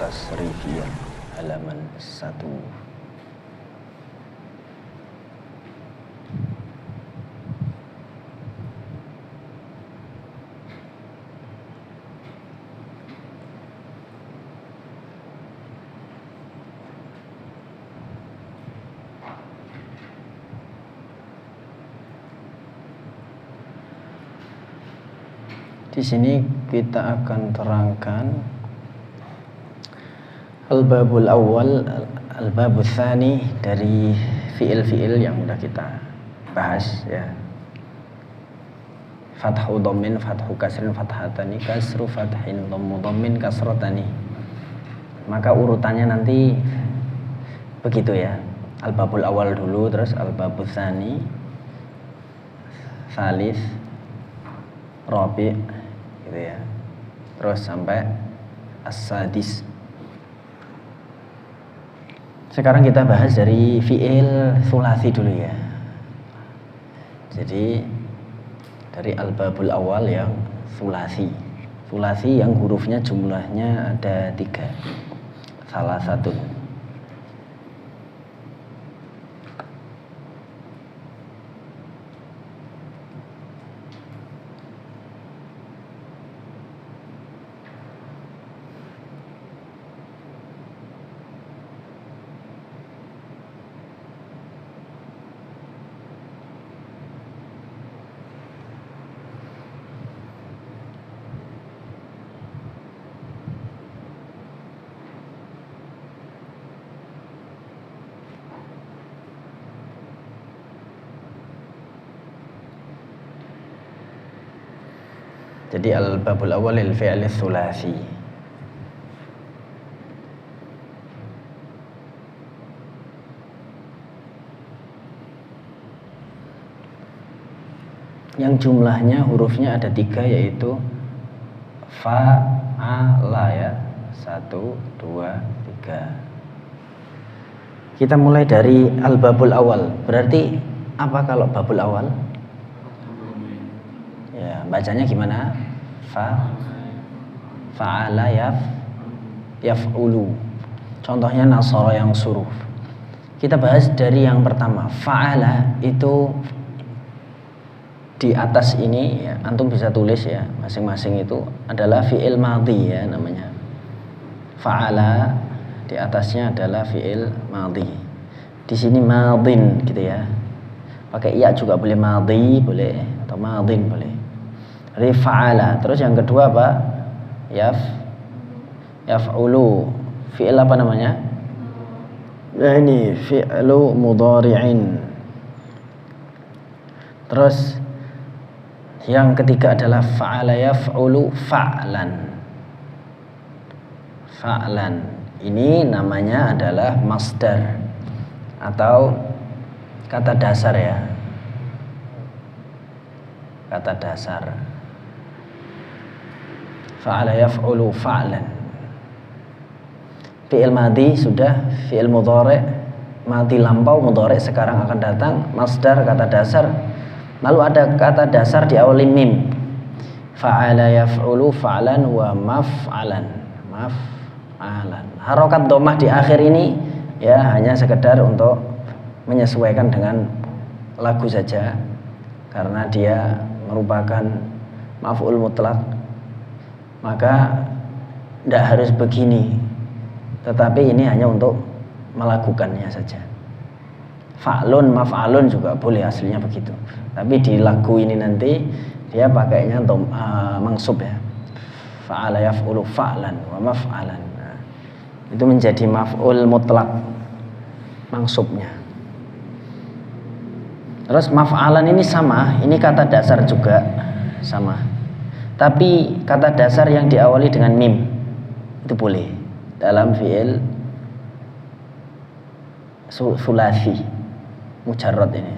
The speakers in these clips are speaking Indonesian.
Tasrifiyah halaman 1. Di sini kita akan terangkan al-babul awal, al-babul tsani dari fiil-fiil yang sudah kita bahas ya. Fathu dhammin, fathu kasrin, fathatani, kasru fathin, dhammu dhammin, kasratani. Maka urutannya nanti begitu ya. Al-babul awal dulu, terus al-babul tsani, tsalits, rabi' gitu ya. Terus sampai as-sadis. Sekarang kita bahas dari fi'il tsulasi dulu ya. Jadi dari al-babul awal yang tsulasi. Tsulasi yang hurufnya jumlahnya ada 3. Salah satu. Jadi al-babul awal lil fi'il tsulasi. Yang jumlahnya hurufnya ada 3 yaitu fa'ala ya. 1, 2, 3. Kita mulai dari al-babul awal. Berarti apa kalau babul awal? Ya, bacanya gimana? Fa'ala yaf'ulu. Contohnya nasara yang suruh. Kita bahas dari yang pertama. Fa'ala itu di atas ini ya, antum bisa tulis ya, masing-masing itu adalah fi'il madhi ya namanya. Fa'ala di atasnya adalah fi'il madhi. Di sini madhin gitu ya. Pakai ya juga boleh, madhi boleh atau madhin boleh. Jadi fa'ala. Terus yang kedua apa? Yaf'ulu. Fi'il apa namanya? Nah ini fi'lu mudhari'in. Terus yang ketiga adalah fa'ala yaf'ulu fa'lan. Fa'lan. Ini namanya adalah masdar atau kata dasar ya. Kata dasar. Fa'ala yaf'ulu fa'lan. Fi'il madhi sudah, fi'il mudhari', madhi lampau, mudhari' sekarang akan datang, masdar kata dasar. Lalu ada kata dasar di awal mim. Fa'ala yaf'ulu fa'lan wa maf'alan. Maf'alan. Harokat dhammah di akhir ini ya hanya sekedar untuk menyesuaikan dengan lagu saja karena dia merupakan maf'ul mutlak. Maka tidak harus begini, tetapi ini hanya untuk melakukannya saja. Fa'lun, maf'alun juga boleh aslinya begitu. Tapi di lagu ini nanti dia pakainya mangsub ya. Fa'ala yaf'ulu fa'lan wa maf'alan. Nah, itu menjadi maf'ul mutlak mangsubnya. Terus maf'alan ini sama, ini kata dasar juga sama. Tapi kata dasar yang diawali dengan mim itu boleh dalam fi'il sulasi mujarrad ini.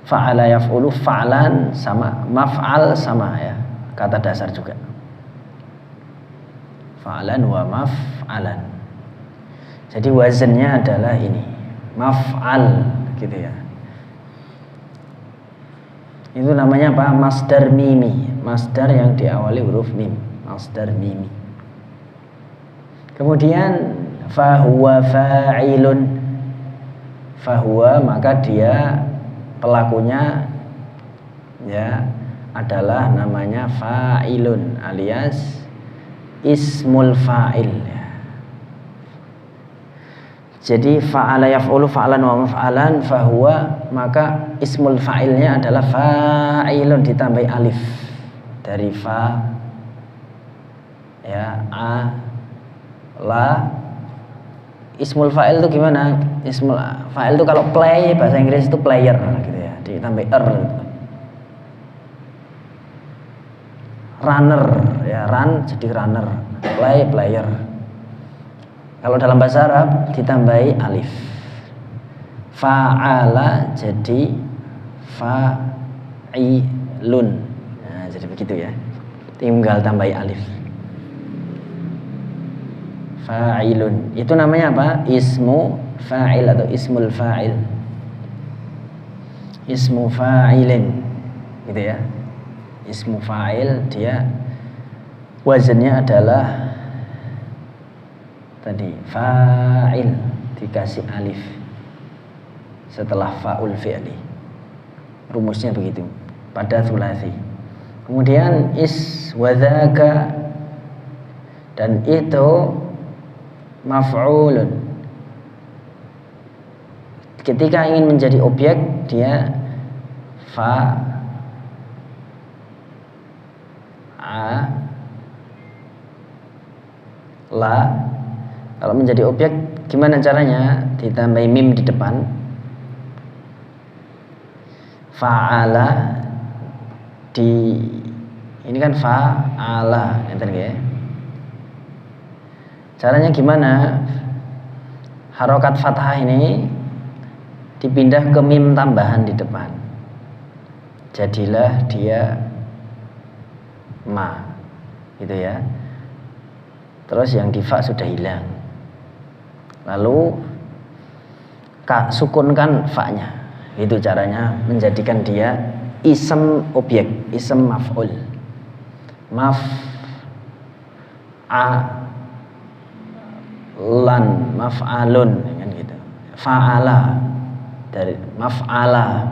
Fa'ala yaf'ulu fa'lan sama, maf'al sama ya, kata dasar juga. Fa'lan wa maf'alan. Jadi wazannya adalah ini, maf'al gitu ya. Itu namanya apa? Masdar mimi. Masdar yang diawali huruf mim. Masdar mimi. Kemudian fahuwa fa'ilun, fahuwa maka dia pelakunya ya adalah namanya fa'ilun alias ismul fa'il ya. Jadi fa'ala yaf'ulu fa'lan wa maf'alan fahuwa maka ismul fa'ilnya adalah fa'ilun ditambahi alif dari fa ya a la. Ismul fa'il itu gimana? Ismul fa'il itu kalau play bahasa Inggris itu player gitu ya, ditambah gitu. Runner ya, run jadi runner, play player. Kalau dalam bahasa Arab ditambahi alif. Fa'ala jadi fa'ilun. Nah, jadi begitu ya. Tinggal tambahi alif. Fa'ilun itu namanya apa? Ismu fa'il atau ismul fa'il, ismu fa'ilin gitu ya. Ismu fa'il dia wazannya adalah tadi fa'il dikasih alif setelah fa'ul fi'li, rumusnya begitu pada tsulasi. Kemudian wadhaka dan itu maf'ulun. Ketika ingin menjadi objek dia fa a la. Kalau menjadi objek gimana caranya? Ditambahi mim di depan. Fa'ala di ini kan fa'ala enten nggih. Caranya gimana? Harokat fathah ini dipindah ke mim tambahan di depan. Jadilah dia ma gitu ya. Terus yang di fa sudah hilang. Lalu sukunkan fa-nya. Itu caranya menjadikan dia isem objek, isem maf'ul. Lan maf'alun kan gitu. Fa'ala dari maf'ala.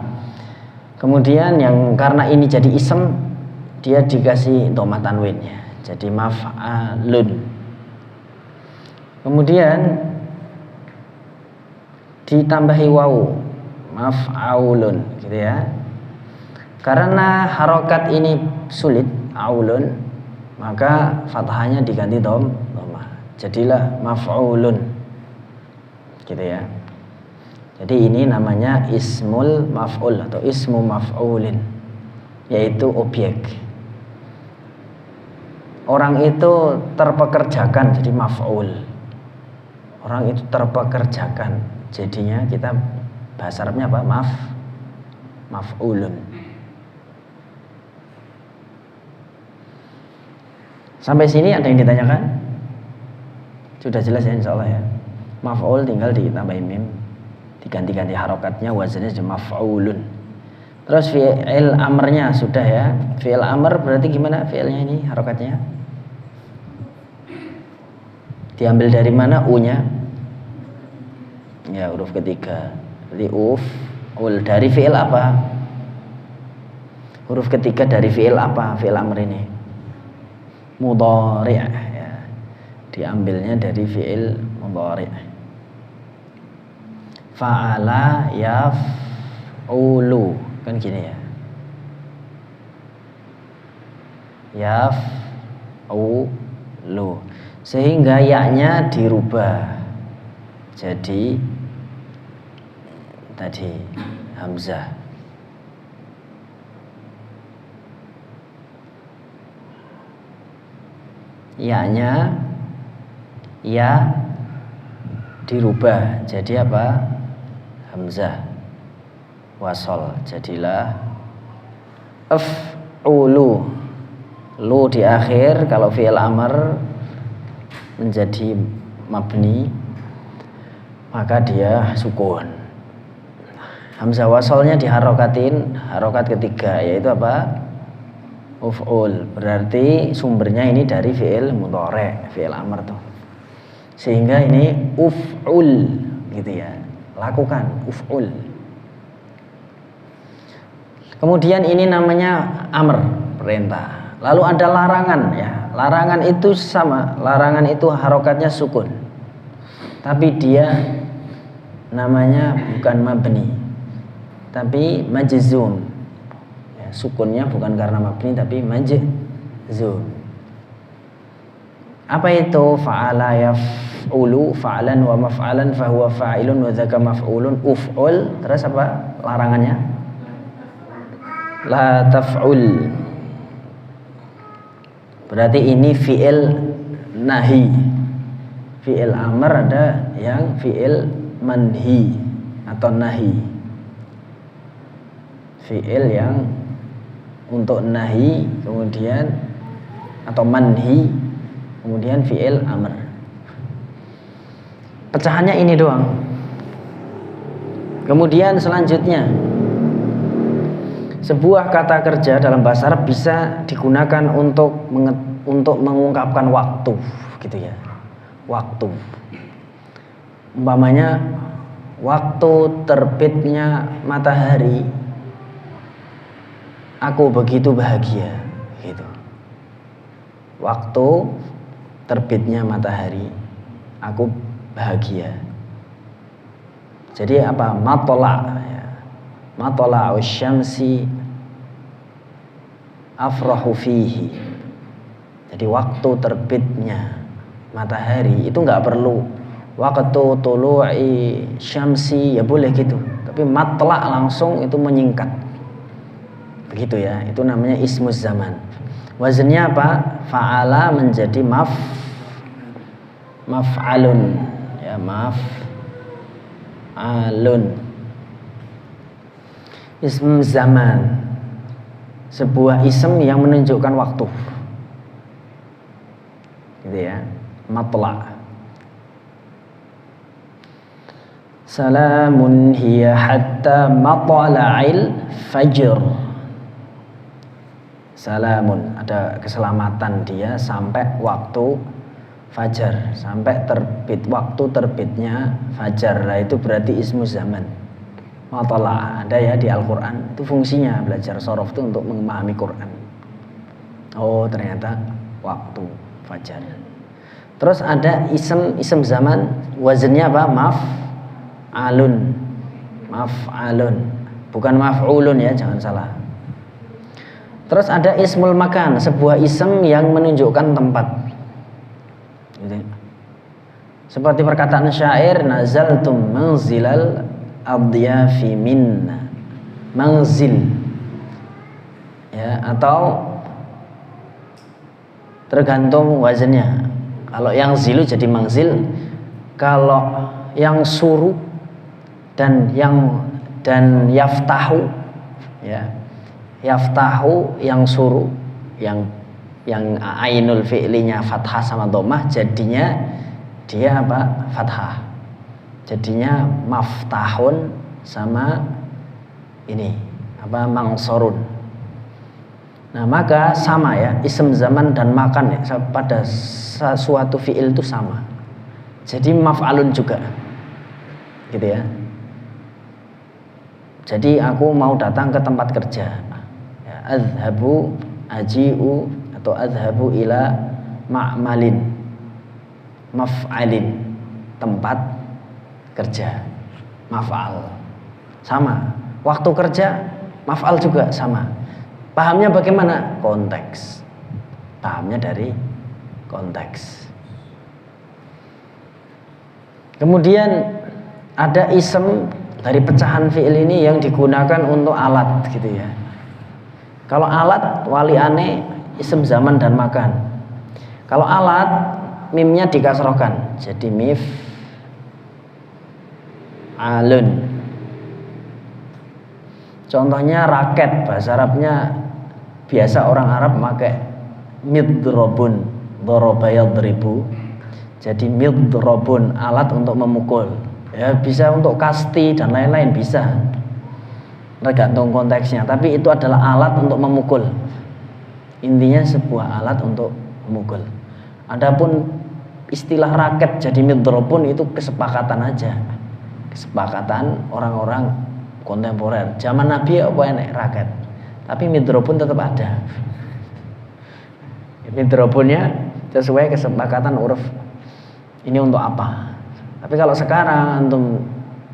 Kemudian yang karena ini jadi isem dia dikasih dhamma tanwinnya. Jadi maf'alun. Kemudian ditambahi wawu maf'aulun gitu ya. Karena harokat ini sulit aulun maka fathahnya diganti dhamma. Jadilah maf'ulun gitu ya. Jadi ini namanya ismul maf'ul atau ismu maf'ulin, yaitu objek. Orang itu terpekerjakan jadi maf'ul. Orang itu terpekerjakan, jadinya kita bahasa Arabnya apa? Maf'ulun. Sampai sini ada yang ditanyakan? Sudah jelas ya insyaallah ya. Maf'ul tinggal ditambah mim, diganti-ganti harokatnya, wazannya jadi maf'ulun. Terus fi'il amrnya sudah ya. Fi'il amr berarti gimana fi'ilnya ini harokatnya? Diambil dari mana u-nya? Ya huruf ketiga. Jadi ul dari fi'il apa? Huruf ketiga dari fi'il apa? Fi'il amr ini mudhari' ya. Diambilnya dari fi'il mudhari'. Fa'ala yaf'ulu kan gini ya. Yaf'ulu sehingga ya-nya dirubah jadi tadi hamzah. Ya-nya ya dirubah jadi apa? Hamzah wasol, jadilah af'ulu. Lu di akhir kalau fi'il amr menjadi mabni maka dia sukun. Hamzah wasolnya diharokatin harokat ketiga yaitu apa? Uf'ul. Berarti sumbernya ini dari fi'il mudhari', fi'il amr tuh. Sehingga ini uf'ul gitu ya, lakukan, uf'ul. Kemudian ini namanya amr, perintah. Lalu ada larangan ya. Larangan itu sama, larangan itu harokatnya sukun. Tapi dia namanya bukan mabni, tapi majzum. Ya, sukunnya bukan karena mabni tapi majzum. Apa itu? Fa'ala yaf'ulu fa'lan wa maf'alan fahuwa fa'ilun wa dzaka maf'ulun uf'ul. Terus apa larangannya? La taf'ul. Berarti ini fi'il nahi. Fi'il amr ada yang fi'il manhi atau nahi. Fi'il yang untuk nahi kemudian atau manhi, kemudian fi'il amr. Pecahannya ini doang. Kemudian selanjutnya, sebuah kata kerja dalam bahasa Arab bisa digunakan untuk mengungkapkan waktu, gitu ya. Waktu. Umpamanya waktu terbitnya matahari, aku begitu bahagia, gitu. Waktu terbitnya matahari, aku bahagia. Jadi apa? Matla ya. Matla'u syamsi afrahu fihi. Jadi waktu terbitnya matahari itu nggak perlu waktu tulu'i syamsi, ya boleh gitu. Tapi matla' langsung itu menyingkat. Begitu ya. Itu namanya ismuz zaman. Wazennya apa? Fa'ala menjadi maf'alun. Ya, maf'alun. Ism zaman, sebuah ism yang menunjukkan waktu, gitu ya. Matla'. Salamun hiya hatta matla'il fajr. Salamun, ada keselamatan dia sampai waktu fajar, sampai waktu terbitnya fajar. Nah, itu berarti ismu zaman. Matla' ada ya di Al-Quran. Itu fungsinya belajar sorof itu untuk memahami Quran. Oh, ternyata waktu fajar. Terus ada ism zaman, wazennya apa? Maf'alun, bukan maf'ulun ya, jangan salah. Terus ada ismul makan, sebuah ism yang menunjukkan tempat. Seperti perkataan syair, nazaltum manzilal adyafi minna, manzil ya, atau tergantung wazannya. Kalau yang zilu jadi mangzil, kalau yang suru dan yaftahu ya, yaftahu yang suru, yang ainul fi'linya fathah sama dhammah, jadinya dia apa? Fathah. Jadinya maftahun sama ini apa? Mangsorun. Nah, maka sama ya, ism zaman dan makan ya, pada suatu fi'il itu sama. Jadi maf'alun juga. Gitu ya. Jadi aku mau datang ke tempat kerja. Ya, azhabu aji'u atau azhabu ila ma'malin. Maf'alin, tempat kerja, maf'al. Sama. Waktu kerja, maf'al juga sama. Pahamnya bagaimana? Konteks. Pahamnya dari konteks. Kemudian ada ism dari pecahan fi'il ini yang digunakan untuk alat, gitu ya. Kalau alat waliane ism zaman dan makan. Kalau alat mimnya dikasrohkan jadi mif alun. Contohnya raket, bahasa Arabnya biasa orang Arab pakai midrobun, doroba yadribu. Jadi midrobun, alat untuk memukul. Ya, bisa untuk kasti dan lain-lain bisa. Tergantung konteksnya, tapi itu adalah alat untuk memukul. Intinya sebuah alat untuk memukul. Adapun istilah raket jadi midrobun itu kesepakatan aja, kesepakatan orang-orang kontemporer. Zaman Nabi apa enek raket, tapi midrobun tetap ada. Midrobunnya sesuai kesepakatan uruf. Ini untuk apa? Tapi kalau sekarang antum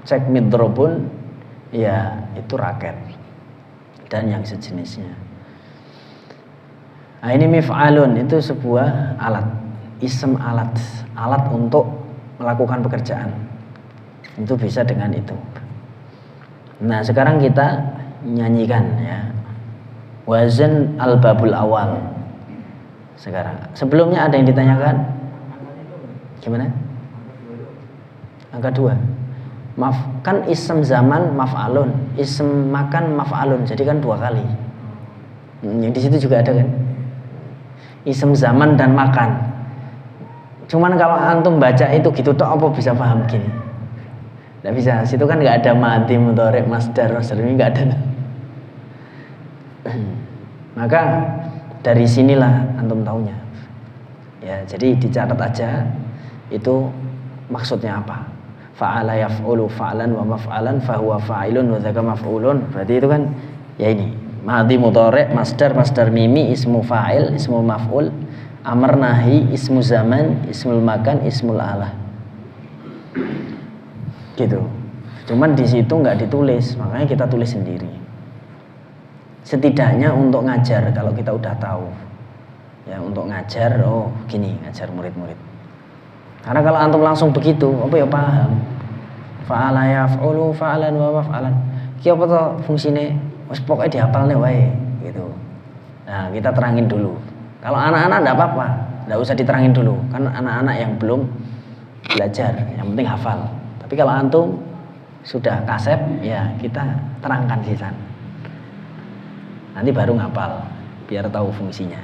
cek midrobun, ya itu raket dan yang sejenisnya. Nah, ini mif'alun itu sebuah alat, isem alat untuk melakukan pekerjaan. Itu bisa dengan itu. Nah, sekarang kita nyanyikan ya. Wazan al-babul awal. Sekarang. Sebelumnya ada yang ditanyakan? Gimana? Angka 2. Kan isem zaman maf'alun, isem makan maf'alun, jadi kan 2 kali. Yang di situ juga ada kan? Isem zaman dan makan. Cuman kalau antum baca itu gitu tok apa bisa paham gini? Nggak bisa. Situ kan nggak ada madi, mudhari, masdar, ini nggak ada. Maka dari sinilah antum taunya. Ya, jadi dicatat aja itu maksudnya apa. Fa'ala yaf'ulu fa'lan wa maf'alan fahuwa fa'ilun wa dzaka maf'ulun. Berarti itu kan ya ini madhi mudhari, masdar, masdar mimi, ismu fa'il, ismu maf'ul, amr nahi, ismu zaman, ismul makan, ismul alah. Gitu. Cuman di situ nggak ditulis, makanya kita tulis sendiri. Setidaknya untuk ngajar kalau kita udah tahu. Ya, untuk ngajar, oh gini, ngajar murid-murid. Karena kalau antum langsung begitu, apa ya paham? Fa'ala yaf'ulu fa'lan wa maf'alan. Ki apa to fungsine? Wis pokoke dihafalne wae gitu. Nah, kita terangin dulu. Kalau anak-anak enggak apa-apa, enggak usah diterangin dulu. Kan anak-anak yang belum belajar, yang penting hafal. Tapi kalau antum sudah kasep, ya kita terangkan sisan. Nanti baru ngapal, biar tahu fungsinya.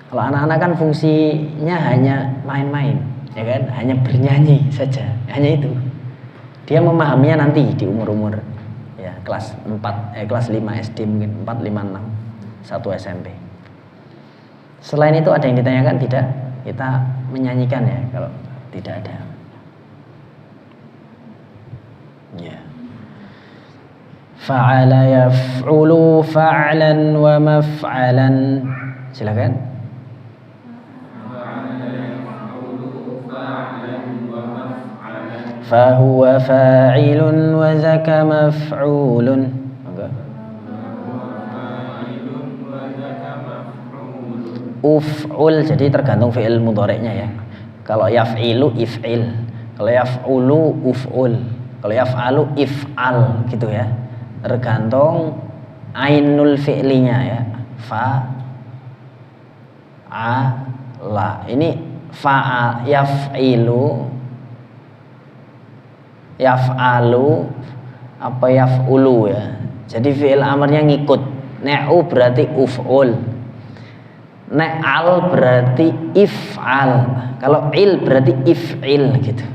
Kalau anak-anak kan fungsinya hanya main-main, ya kan? Hanya bernyanyi saja, hanya itu. Dia memahaminya nanti di umur-umur ya kelas 5 SD mungkin 4, 5, 6, 1 SMP. Selain itu ada yang ditanyakan? Tidak? Kita menyanyikan ya kalau tidak ada. Ya. Fa'ala yaf'ulu fa'lan wa maf'alan. Silakan. Fahuwa fa'ilun wa zaka maf'ulun. Uf'ul jadi tergantung fi'il mudhari'nya ya. Kalau yaf'ilu if'il, kalau yaf'ulu uf'ul, kalau yaf'alu if'al gitu ya. Tergantung ainul fi'linya ya. Fa a la. Ini fa yaf'ilu yaf'alu apa yaf'ulu ya. Jadi fi'il amarnya ngikut. Ne'u berarti uf'ul. Ne'al berarti if'al. Kalau il berarti if'il gitu.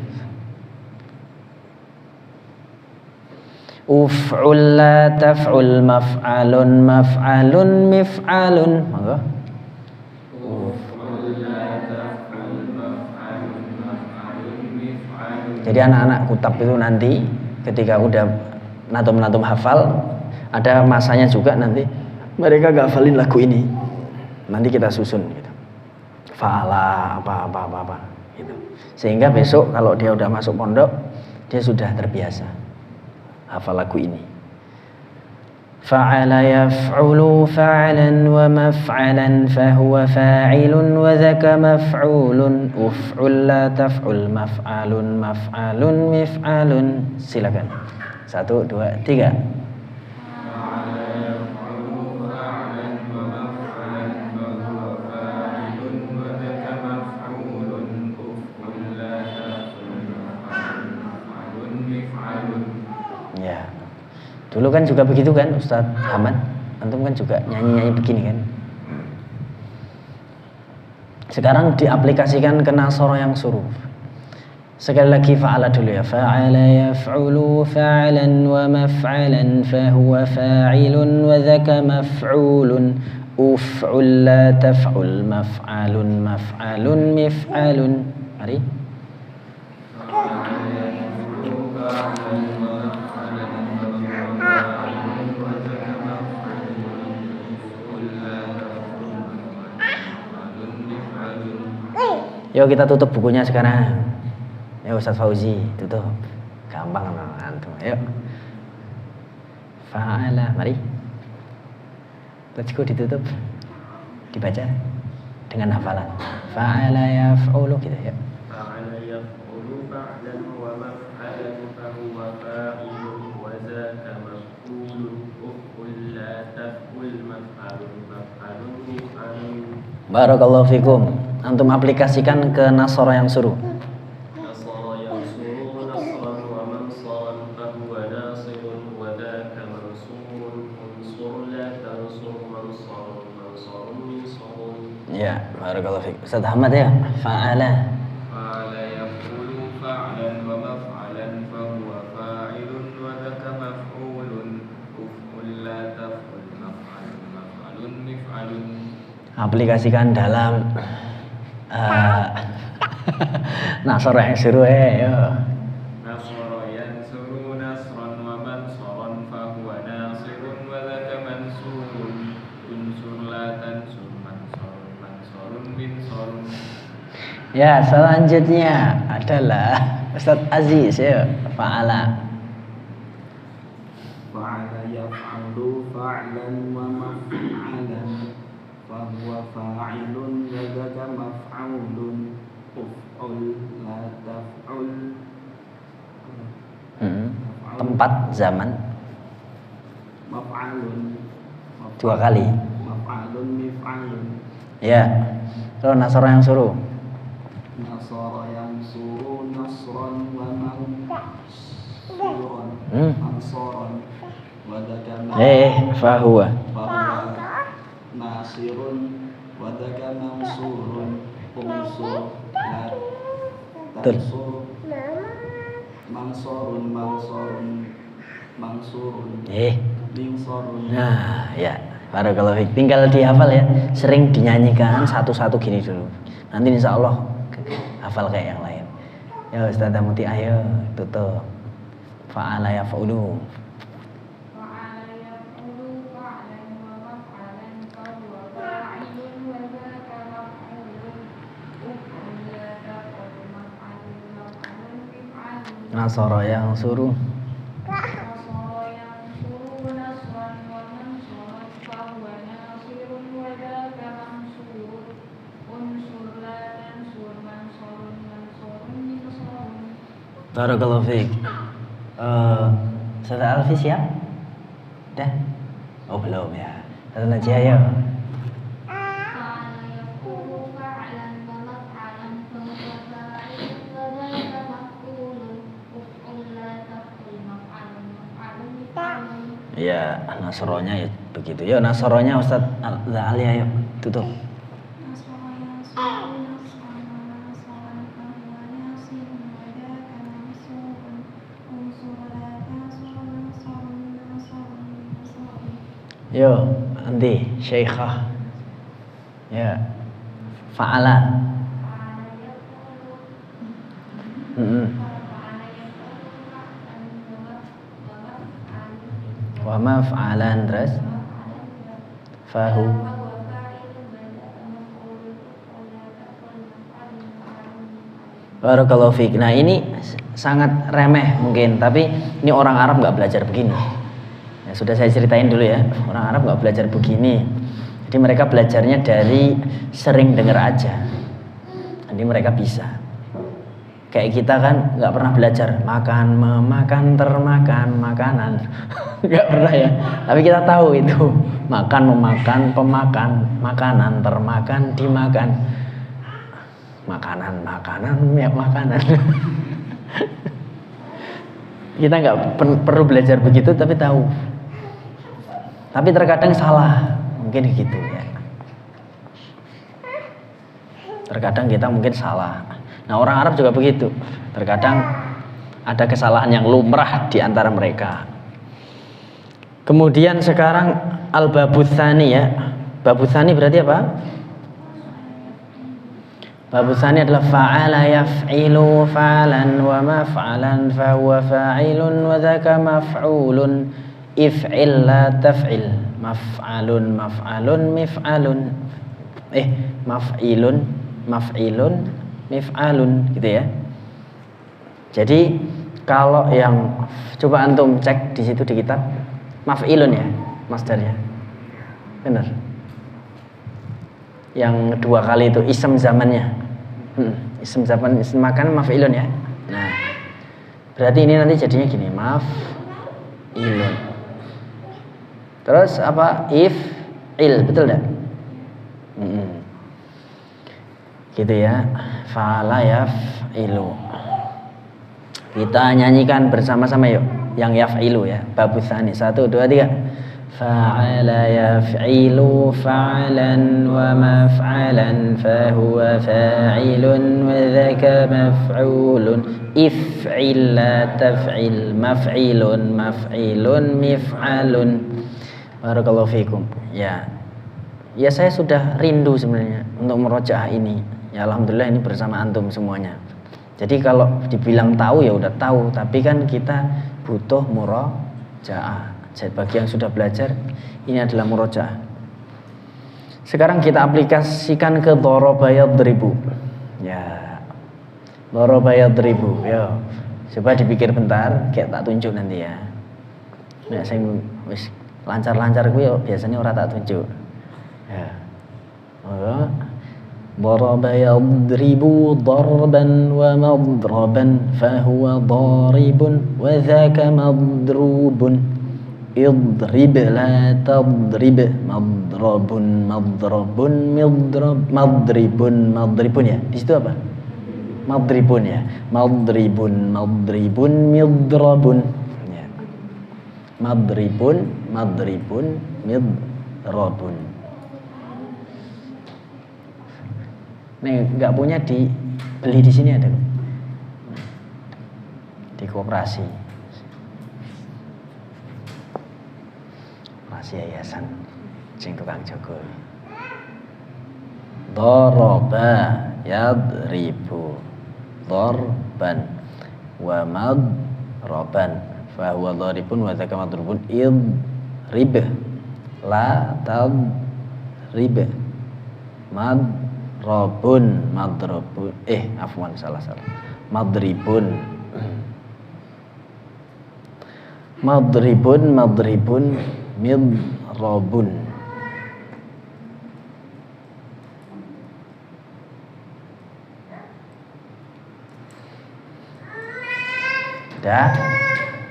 Uf'ul la taf'ul maf'alun maf'alun mif'alun. Monggo. Jadi anak-anak kutab itu nanti ketika udah natum-natum hafal, ada masanya juga nanti mereka gak hafalin lagu ini. Nanti kita susun gitu. Fa'ala apa gitu. Sehingga besok kalau dia udah masuk pondok, dia sudah terbiasa hafal lagu ini. Fa'ala yaf'ulu fa'lan wa maf'alan fahuwa fa'ilun wa dzaka maf'ulun. Uf'ul la taf'ul maf'alun maf'alun mif'alun. Silakan. 1, 2, 3. Ya. Dulu kan juga begitu kan Ustadz Ahmad, antum kan juga nyanyi-nyanyi begini kan. Sekarang diaplikasikan ke nasoro yang suruh. Sekali lagi fa'ala dulu ya. Fa'ala yaf'ulu fa'lan wa maf'alan fahuwa fa'ilun wa dzaka maf'ulun. uf'ul la taf'ul maf'alun maf'alun mif'alun. Mari. Yuk kita tutup bukunya sekarang. Ya Ustaz Fauzi, tutup. Gampang antum. Ayo. Fa'ala, mari. Let's go, ditutup. Dibaca dengan hafalan. Fa'ala yaf'ulu gitu ya. Fa'ala yaf'ulu fa'lan wa maf'alan fa huwa fa'ilun wa zaka maf'ulun uf'ul la taf'ul maf'alun maf'alun mif'alun. Barakallahu fikum. Antum aplikasikan ke Nasara yang suruh. Nasara yang suruh nasran wa mansaran fa huwa nasirun wa dhaka mansurun unsur la tansur mansarun mansarun minsarun. Ya, barakallahu fikum. Ustaz Ahmad ya. Fa'ala. Fa'ala yaf'ulu fa'lan wa maf'alan fa huwa fa'ilun wa dhaka maf'ulun uf'ul la taf'ul maf'alun maf'alun mif'alun. Aplikasikan dalam Nasara yang suruh yo. Nasara yansuru nasran wa mansaran fa huwa nasirun wa dhaka mansurun unsur la tansur mansarun mansarun minsarun. Ya, selanjutnya adalah Ustaz Aziz ya. Fa'ala. Fa'ala yaf'alu fa'lan wa maf'alan fa huwa fa'ilun wa dzaka maf'ulun uf'ul la taf'ul. Tempat zaman Maf'alun dua kali. maf'alun mif'alun. Ya. Terus Nasara yang suruh. Nasara yang suruh nasran wa mansuran mansaran wa dzaka Fahuwa. nasirun wa dzaka mansurun unsur la tansur mansurun mansurun mansurun minsarun. Nah, ya. Barakallahu fiik. Tinggal dihafal ya. Sering dinyanyikan satu-satu gini dulu. Nanti insya Allah hafal kayak yang lain. Ya Ustazah Muti, ayo tutup. Fa'ala yaf'ulu. Fa'ala yaf'ulu fa'lan wa maf'alan fa huwa fa'ilun wa dzaka maf'ulun uf'ul la taf'ul maf'alun maf'alun mif'alun. Nasara yang suruh. Nasara yang suruh nasran wa mansaran fa huwa nasirun wa dzaka mansurun unsur la tansur mansarun mansarun minsarun. Barakallahu fiik. Ustazah Alfi siap? Udah? Oh belum ya. Ustazah Najia ya. Fa'ala yaf'ulu fa'lan wa maf'alan fa huwa fa'ilun wa dzaka maf'ulun uf'ul la taf'ul maf'alun maf'alun mif'alun. Ya, Nasronya ya begitu. Ya, Nasronya Ustaz Alia yuk tutup. Nasara yang suruh nasran wa mansaran fa huwa nasirun wa dzaka mansurun unsur la tansur mansarun mansarun mansarun. Yo, nanti Syekhah. Ya. Fa'ala. Fa'ala yaf'ulu fa'ala yaf'ulu fa'lan Wa maf'alan terus. Fahu. Barakallahu fiik. Nah ini sangat remeh mungkin, tapi ini orang Arab nggak belajar begini. Ya, sudah saya ceritain dulu ya, orang Arab nggak belajar begini. Jadi mereka belajarnya dari sering dengar aja. Jadi mereka bisa. Kayak kita kan nggak pernah belajar makan, memakan, termakan, makanan, nggak pernah ya. Tapi kita tahu itu makan, memakan, pemakan, makanan, termakan, dimakan. Makanan, ya makanan. Kita nggak perlu belajar begitu, tapi tahu. Tapi terkadang salah, mungkin gitu ya. Terkadang kita mungkin salah. Nah orang Arab juga begitu. Terkadang ada kesalahan yang lumrah di antara mereka. Kemudian sekarang al-babus tsani ya. Babu tsani berarti apa? Babu tsani adalah fa'ala yaf'ilu fa'alan wa maf'alan fa huwa fa'ilun wa dzaka maf'ulun. If'il la taf'il. Maf'alun maf'alun mif'alun. Maf'ilun maf'ilun mif'alun gitu ya. Jadi kalau yang coba antum cek di situ di kitab maf'ilun ya masdarnya. Benar. Yang dua kali itu ism zamannya. Ism zaman ism makan maf'ilun ya. Nah, berarti ini nanti jadinya gini, maf'ilun. Terus apa? If'il, betul enggak? Gitu ya. Fa'ala yaf'ilu. Kita nyanyikan bersama-sama yuk. Yang yaf'ilu ya. Babu tsani. 1 2 3. Fa'ala yaf'ilu fa'alan wa maf'alan fa huwa fa'ilun wa dzaka maf'ulun. If'il la taf'il. Maf'ilun maf'ilun mif'alun. Barakallahu fikum. Ya, saya sudah rindu sebenarnya untuk murojaah ini. Ya alhamdulillah ini bersama antum semuanya. Jadi kalau dibilang tahu ya udah tahu, tapi kan kita butuh murojaah. Jadi bagi yang sudah belajar, ini adalah murojaah. Sekarang kita aplikasikan ke daraba yadribu. Ya. Daraba yadribu. Ya. Coba dipikir bentar, kayak tak tunjuk nanti ya. Nah, saya wis lancar-lancar gue biasanya orang tak tunjuk. Ya. Daraba yadribu darban wa madraban fa huwa daribun wa dzaka madrubun. Idrib la tadrib. Madrabun madrabun madribun ya. Di situ apa? Madribun ya. Madribun midrabun ya. Madribun midrabun. Nih nggak punya beli di sini ada di koperasi. Masih yayasan sing tukang jago. Daraba yadribu darban wa madraban fa huwa daribun wa dzaka madrubun. Idrib la tadrib. Madrabun afwan salah. Madribun midrabun. Dah,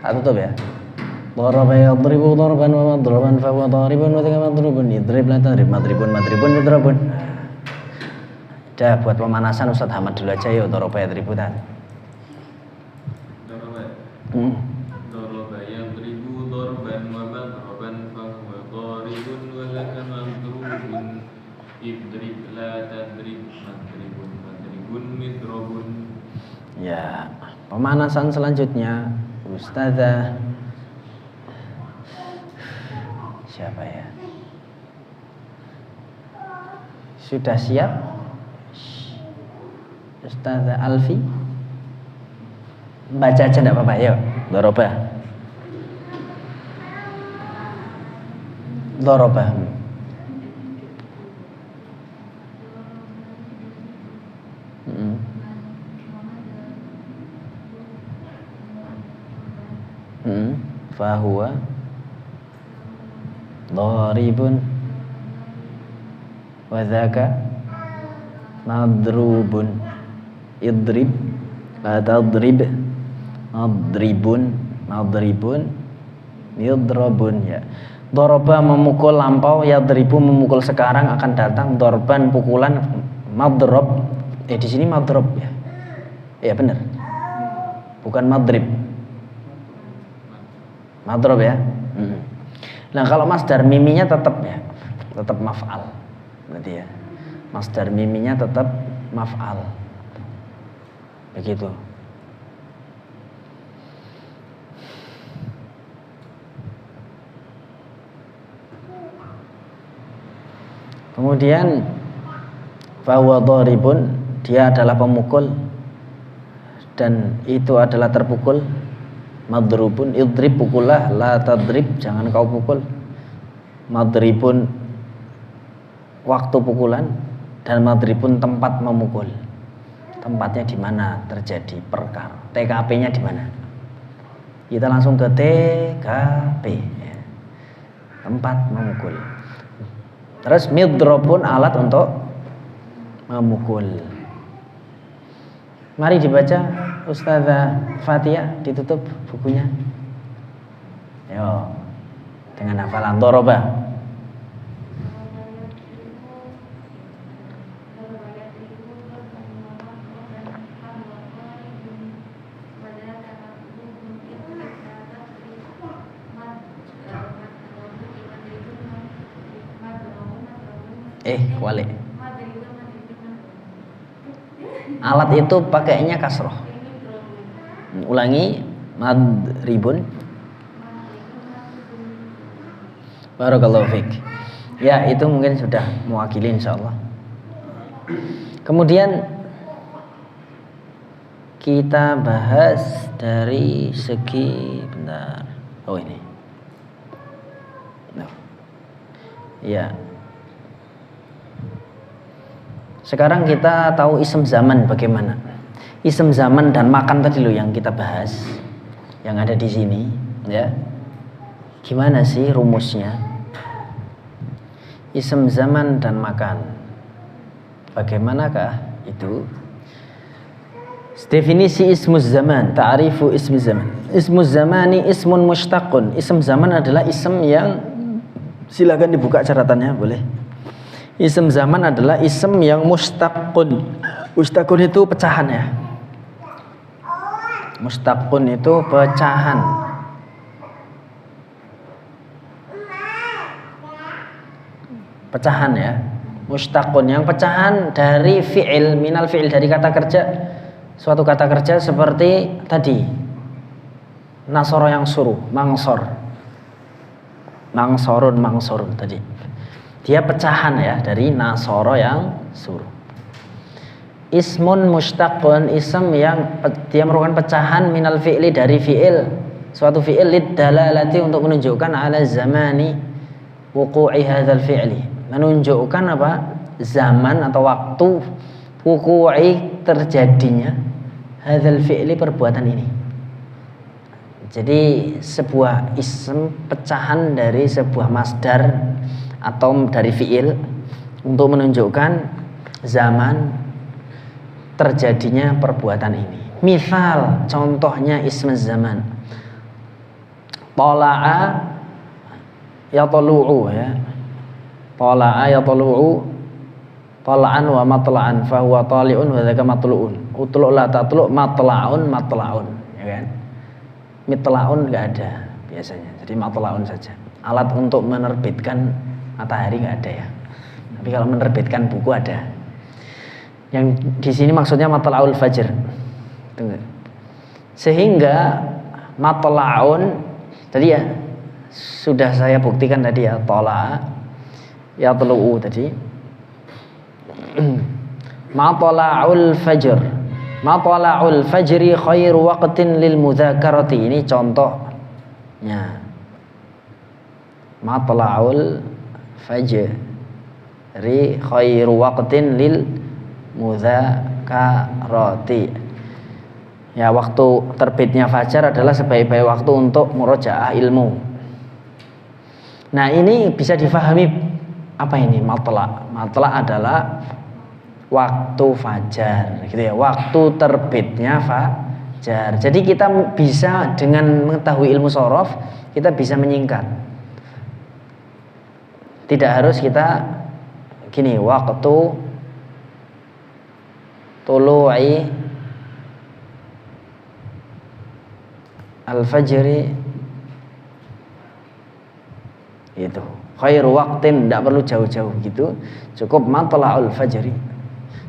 tak tutup ya. Daraba yadribu darban wa madraban fa huwa daribun wa dzaka madrubun. Idrib la tadrib. Madribun midrabun. Dah, buat pemanasan Ustaz Hamad dulu aja yuk. Daraba yadribu tadi. Daraba yadribu darban wa madraban fa huwa daribun wa dzaka madrubun. Idrib la tadrib. Madribun midrabun. Ya, pemanasan selanjutnya Ustazah siapa ya? Sudah siap? Ustazah Alfi? Baca aja enggak apa-apa, yuk. Daraba. Fahuwa daribun wa dzaka madrubun. Idrib la tadrib. Madribun midrabun ya. Daraba memukul lampau, yadribu memukul sekarang, akan datang, dorban pukulan, madrab di sini madrab ya. Ya benar. Bukan madrib. Madrob ya. Nah kalau masdar miminya tetap maf'al, berarti ya. Masdar miminya tetap maf'al, begitu. Kemudian fahuwa dharibun, dia adalah pemukul dan itu adalah terpukul. Madrubun, idrib, pukullah, la tadrib, jangan kau pukul. Madribun, waktu pukulan, dan madribun, tempat memukul. Tempatnya di mana terjadi perkara, TKP-nya di mana? Kita langsung ke TKP, ya. Tempat memukul. Terus midrobun, alat untuk memukul. Mari dibaca Ustazah Fatia, ditutup bukunya. Yo, dengan hafalan doroba. Kualik. Alat itu pakainya kasroh. Ulangi, madribun. Barakallahu fiik. Ya, itu mungkin sudah mewakili insyaallah. Kemudian kita bahas dari segi bentar. Oh ini. Nah. Ya. Sekarang kita tahu ism zaman bagaimana. Ism zaman dan makan tadi loh yang kita bahas, yang ada di sini, ya. Gimana sih rumusnya? Ism zaman dan makan. Bagaimanakah itu? Definisi ismuz zaman, ta'rifu ismi zaman. Ismuz zamani ismun mushtaqun. Ism zaman adalah ism yang, silakan dibuka catatannya, boleh. Ism zaman adalah ism yang mustaqun. Mustaqun itu pecahan ya. Mustaqun itu pecahan. Pecahan ya. Mustaqun yang pecahan dari fi'il, minal fi'il, dari kata kerja. Suatu kata kerja seperti tadi. Nasoro yang suruh, mangsor. Mangsorun tadi. Dia pecahan ya dari nasoro yang suruh. Ismun mustaqun, ism yang dia merupakan pecahan minal fi'li, dari fi'il, suatu fi'il, lid dalalati, untuk menunjukkan ala zamani wuqu'i hadzal fi'li, menunjukkan apa? Zaman atau waktu wuqu'i, terjadinya hadzal fi'li, perbuatan ini. Jadi sebuah ism pecahan dari sebuah masdar atau dari fi'il untuk menunjukkan zaman terjadinya perbuatan ini. Misal contohnya ism zaman. Tala'a yatlu'u ya. Tala'a yatlu'u, tala'an wa matla'an, fa huwa tali'un wa dzaka matlu'un. Utlu' la tatlu', matla'un, ya kan? Mitla'un enggak ada biasanya. Jadi matla'un saja. Alat untuk menerbitkan matahari nggak ada ya, tapi kalau menerbitkan buku ada. Yang di sini maksudnya matla'ul fajr. Tunggu. Sehingga matla'un tadi ya sudah saya buktikan tadi ya, tala'a ya tlu'u tadi. Matla'ul fajr. Matla'ul fajri khairu waqtin lil mudzakarati. Ini contohnya. Matla'ul fajri khairu waqtin lil mudzakarati. Ya, waktu terbitnya fajar adalah sebaik-baik waktu untuk murojaah ilmu. Nah, ini bisa difahami apa ini matla'? Matla' adalah waktu fajar, gitu ya. Waktu terbitnya fajar. Jadi kita bisa dengan mengetahui ilmu shorof, kita bisa menyingkat. Tidak harus kita gini, waktu tulu'i al-fajri itu khairu waqtin, tidak perlu jauh-jauh gitu, cukup matla'ul fajri.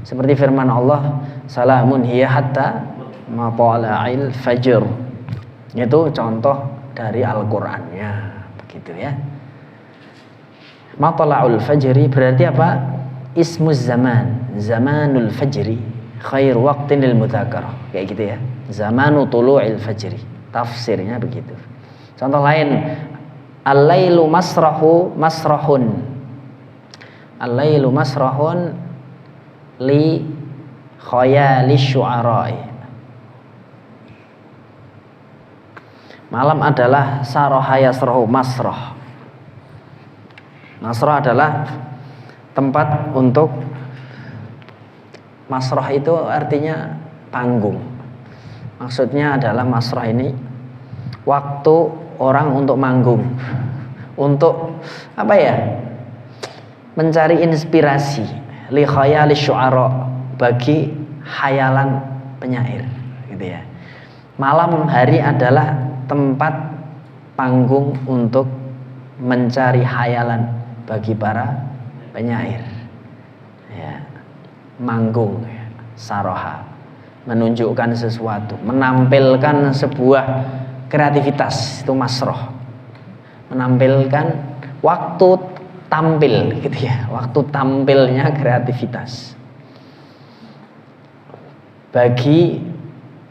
Seperti firman Allah, salamun hiya hatta matla'il fajr. Itu contoh dari Al-Qur'annya, begitu ya. Matla'ul fajri berarti apa? Ismuz zaman, zamanul fajri khair waqtin lil mudzakarah. Kayak gitu ya. Zamanu tulu'il fajri. Tafsirnya begitu. Contoh lain, al-lailu masrahun. Al-lailu masrahun li khayali syu'ara'i. Malam adalah saraha yasrahu masrah. Masrah adalah tempat untuk, masrah itu artinya panggung. Maksudnya adalah masrah ini waktu orang untuk manggung, untuk apa ya? Mencari inspirasi, li khayali syu'ara, bagi hayalan penyair, gitu ya. Malam hari adalah tempat panggung untuk mencari hayalan bagi para penyair, ya, manggung, ya. Saroha, menunjukkan sesuatu, menampilkan sebuah kreativitas, itu masroh, menampilkan waktu tampil, gitu ya, waktu tampilnya kreativitas bagi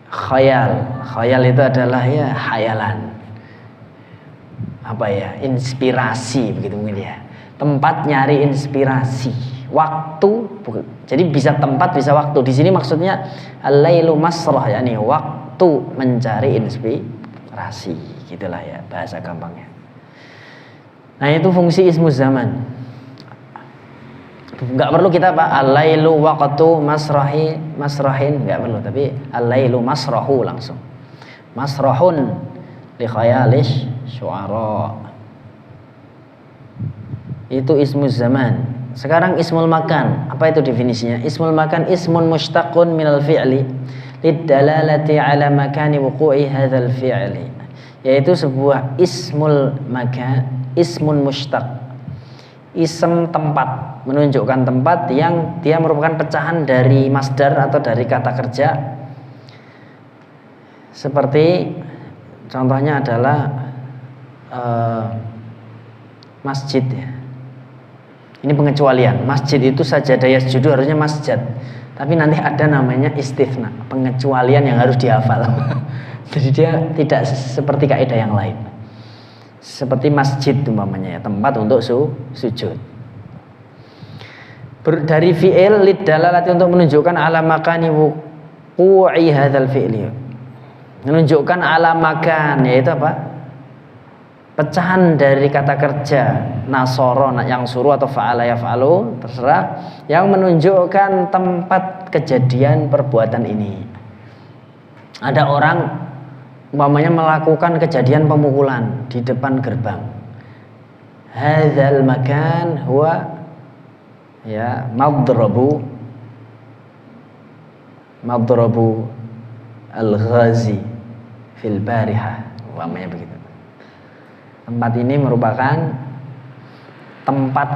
khayal. Khayal itu adalah ya hayalan, apa ya, inspirasi begitu mungkin ya. Tempat nyari inspirasi, waktu, jadi bisa tempat bisa waktu. Di sini maksudnya al-lailu masrah, yakni waktu mencari inspirasi, gitulah ya bahasa gampangnya. Nah itu fungsi ismuz zaman. Enggak perlu kita Pak al-lailu waqtu masrahin, enggak perlu, tapi al-lailu masrahu langsung. Masrahun li khayalish syu'ara. Itu ismuz zaman. Sekarang ismul makan. Apa itu definisinya? Ismul makan ismun mushtaqun minal fi'li lidalalati ala makani wuqu'i hadzal fi'li. Yaitu sebuah ismul makan, ismun mushtaq. Ism tempat, menunjukkan tempat yang dia merupakan pecahan dari masdar atau dari kata kerja. Seperti contohnya adalah masjid ya. Ini pengecualian. Masjid itu sajadah yasjudu harusnya masjid. Tapi nanti ada namanya istifna, pengecualian yang harus dihafal. Jadi dia tidak seperti kaidah yang lain. Seperti masjid umpamanya ya, tempat untuk sujud. Dari fi'il lidalalati untuk menunjukkan ala makani wuqu'i hadzal fi'li. Menunjukkan ala makan, yaitu apa? Pecahan dari kata kerja nasoro yang suruh atau fa'ala yaf'alu, terserah, yang menunjukkan tempat kejadian perbuatan ini. Ada orang umpamanya melakukan kejadian pemukulan di depan gerbang. Hadzal makan huwa ya madrabu al-ghazi fil barihah, umpamanya begitu. Tempat ini merupakan tempat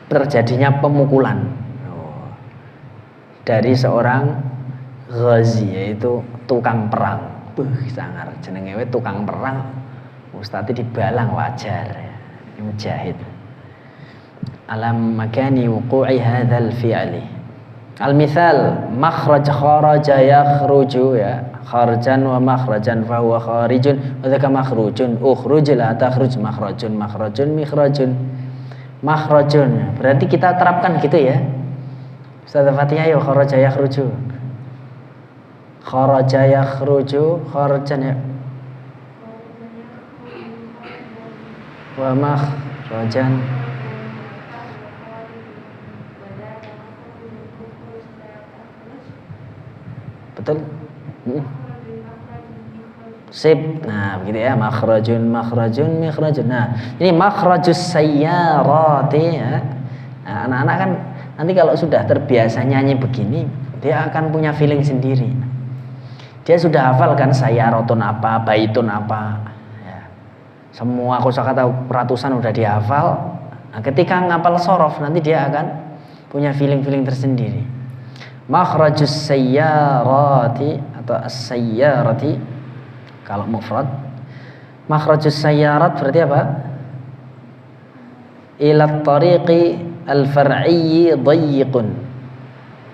terjadinya pemukulan dari seorang ghazi, yaitu tukang perang. Sangar jenenge tukang perang. Ustaz dibalang wajar ya. Mujahid. Alam makani wuqu'i hadzal fi'li. Al-mithal makhraj kharaja yakhruju ya. Kharjan wa makhrajan fa huwa kharijun wa dzaka makhrujun. Ukhruj la takhruj makhrajun mikhrajun. Makhrajun. Berarti kita terapkan gitu ya. Ustaz Fatihah ya kharaja yakhruju. Kharaja yakhruju kharjan ya. Wa makhrajan. Betul? Sip. Nah, begitu ya. Makhrajun mikhrajun. Nah, ini makhrajus sayyarati ya. Nah, anak-anak kan nanti kalau sudah terbiasa nyanyi begini, dia akan punya feeling sendiri. Dia sudah hafal kan sayyaratun apa, baitun apa. Ya. Semua kosakata ratusan udah dihafal. Nah, ketika ngapal sorof nanti dia akan punya feeling-feeling tersendiri. Makhrajus sayyarati atau as-sayyarati kalau mufrad. Makhrajus sayyarat berarti apa? ila tariqi al-far'iyyi dayyiqun.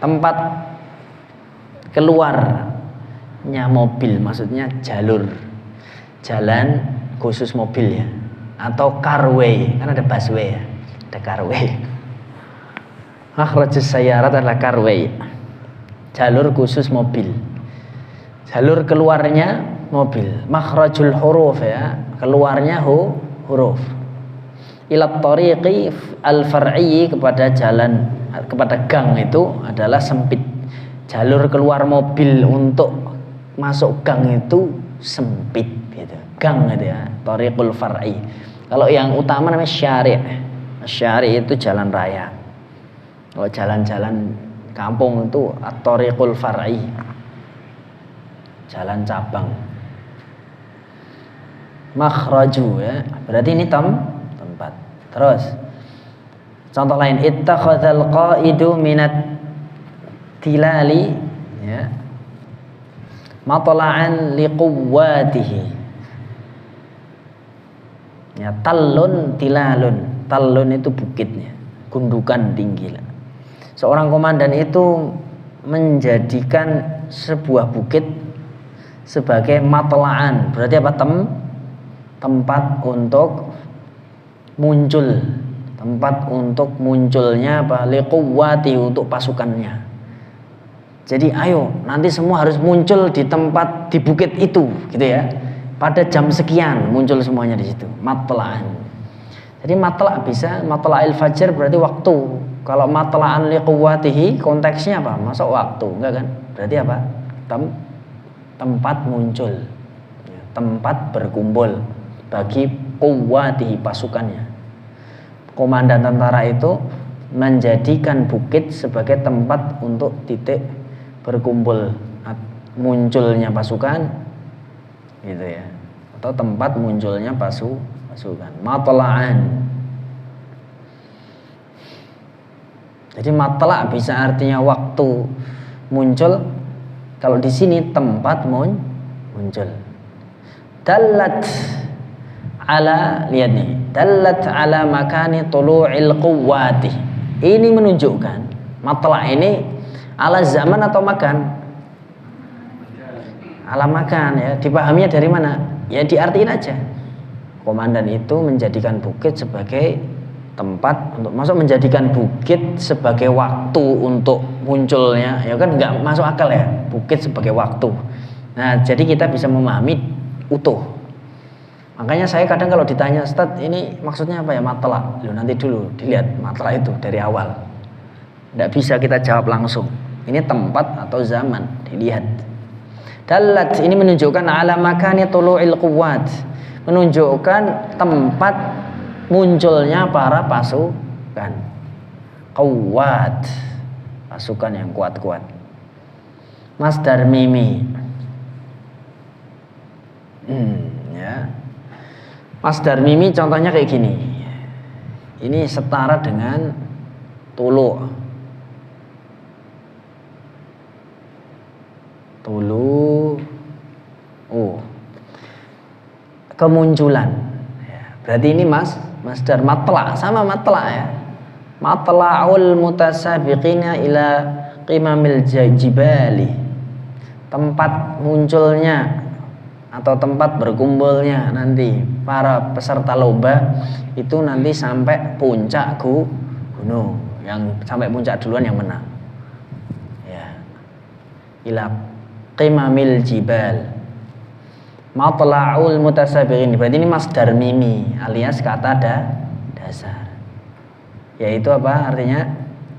Tempat keluarnya mobil, maksudnya jalur jalan khusus mobil ya, atau carway, kan ada busway ya, ada carway. Makhrajus sayyarat adalah carway, jalur khusus mobil, jalur keluarnya mobil. Makhrajul huruf ya, keluarnya huruf. Ila tariqi al-far'iyyi, kepada jalan, kepada gang itu adalah sempit. Jalur keluar mobil untuk masuk gang itu sempit gitu. Gang gitu ya, tariqul far'i. Kalau yang utama namanya syari'. Syari' itu jalan raya. Kalau jalan-jalan kampung itu at-tariqul far'i, jalan cabang. Makhraju ya, berarti ini tempat. Terus contoh lain, ittakhadzal qa'idu minat tilali ya matla'an liquwwatihi. Ya, tallun tilalun. Tallun itu bukitnya, gundukan tinggi lah. Seorang komandan itu menjadikan sebuah bukit sebagai matla'an. Berarti apa? Tempat untuk muncul, tempat untuk munculnya apa? Liquwwati, untuk pasukannya. Jadi ayo nanti semua harus muncul di tempat, di bukit itu gitu ya. Pada jam sekian muncul semuanya di situ. Matla'an. Jadi matla' bisa matla'il fajr berarti waktu. Kalau matla'an liquwwatihi konteksnya apa? Masuk waktu, enggak kan? Berarti apa? Tempat muncul. Tempat berkumpul bagi quwwatihi, pasukannya. Komandan tentara itu menjadikan bukit sebagai tempat untuk titik berkumpul munculnya pasukan gitu ya, atau tempat munculnya pasukan. Matla'an. Jadi matla' bisa artinya waktu muncul, kalau di sini tempat muncul. Dallat ala, lihat nih, dallat ala makani tulu'il quwwati. Ini menunjukkan matla' ini ala zaman atau makan? Ala makan ya. Dipahaminya dari mana? Ya diartiin aja. Komandan itu menjadikan bukit sebagai tempat untuk masuk, menjadikan bukit sebagai waktu untuk munculnya, ya kan nggak masuk akal ya, bukit sebagai waktu. Nah jadi kita bisa memahami utuh. Makanya saya kadang kalau ditanya, Ustaz ini maksudnya apa ya matla'? Loh, nanti dulu dilihat matla' itu dari awal. Nggak bisa kita jawab langsung. Ini tempat atau zaman, dilihat. Dalat ini menunjukkan ala makani tulu'il quwwat, menunjukkan tempat munculnya para pasukan. Quwwat, pasukan yang kuat-kuat. Masdar mimi. Ya. Masdar mimi contohnya kayak gini. Ini setara dengan tulu. Kemunculan ya, berarti ini masdar matla', sama matla' ya. Matla'ul mutasabiqina ila qimamil jibali, tempat munculnya atau tempat berkumpulnya nanti para peserta lomba itu nanti sampai puncak gunung, yang sampai puncak duluan yang menang ya. Ila qimamil jibal, matla'ul mutasabiqin, berarti ini masdar mimi alias kata dasar, yaitu apa artinya?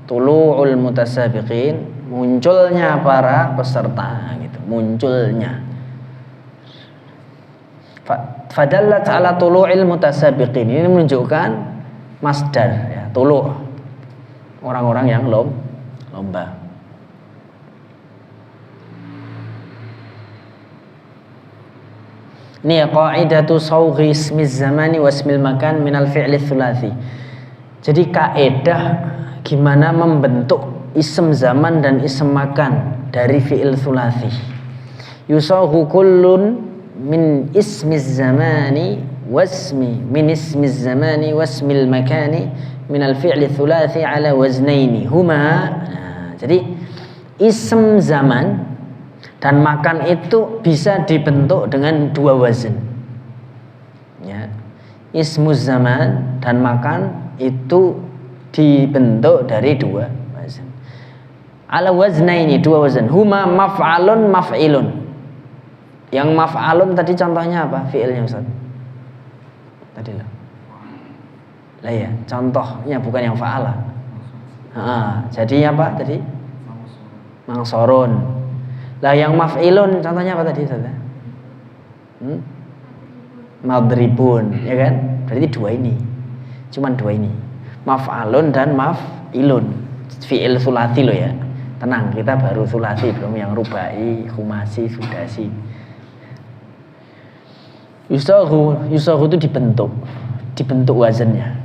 Tulu'ul mutasabiqin, munculnya para peserta gitu, munculnya. Fadallat ala tulu'il mutasabiqin, ini menunjukkan masdar ya, tulu', orang-orang yang lomba. Ini ya qaidatu sawghi ismiz zamani wa ismil makan minal fi'li tsulatsy. Jadi kaidah gimana membentuk ism zaman dan ism makan dari fi'il tsulatsy. Yusawhu kullun min ismiz zamani wasmi min ismiz zamani wasmil makani min al-fi'li thulathi ala waznaini huma. Jadi ism zaman dan makan itu bisa dibentuk dengan dua wazn. Ya. Ismuz zaman dan makan itu dibentuk dari dua wazn. Ala waznaini, dua wazn. Huma maf'alun maf'ilun. Yang maf'alun tadi contohnya apa? Fi'ilnya Ustaz. Tadi lah. Lah ya, contohnya bukan yang fa'ala. Jadi apa tadi? Mangsorun. Lah yang maf'ilun contohnya apa tadi Ustaz? Madribun, ya kan? Berarti dua ini. Cuman dua ini. Maf'alun dan maf'ilun. Fi'il sulasi loh ya. Tenang, kita baru sulasi, belum yang rubai, khumasi, sudasi. Yusaghu itu dibentuk wazannya.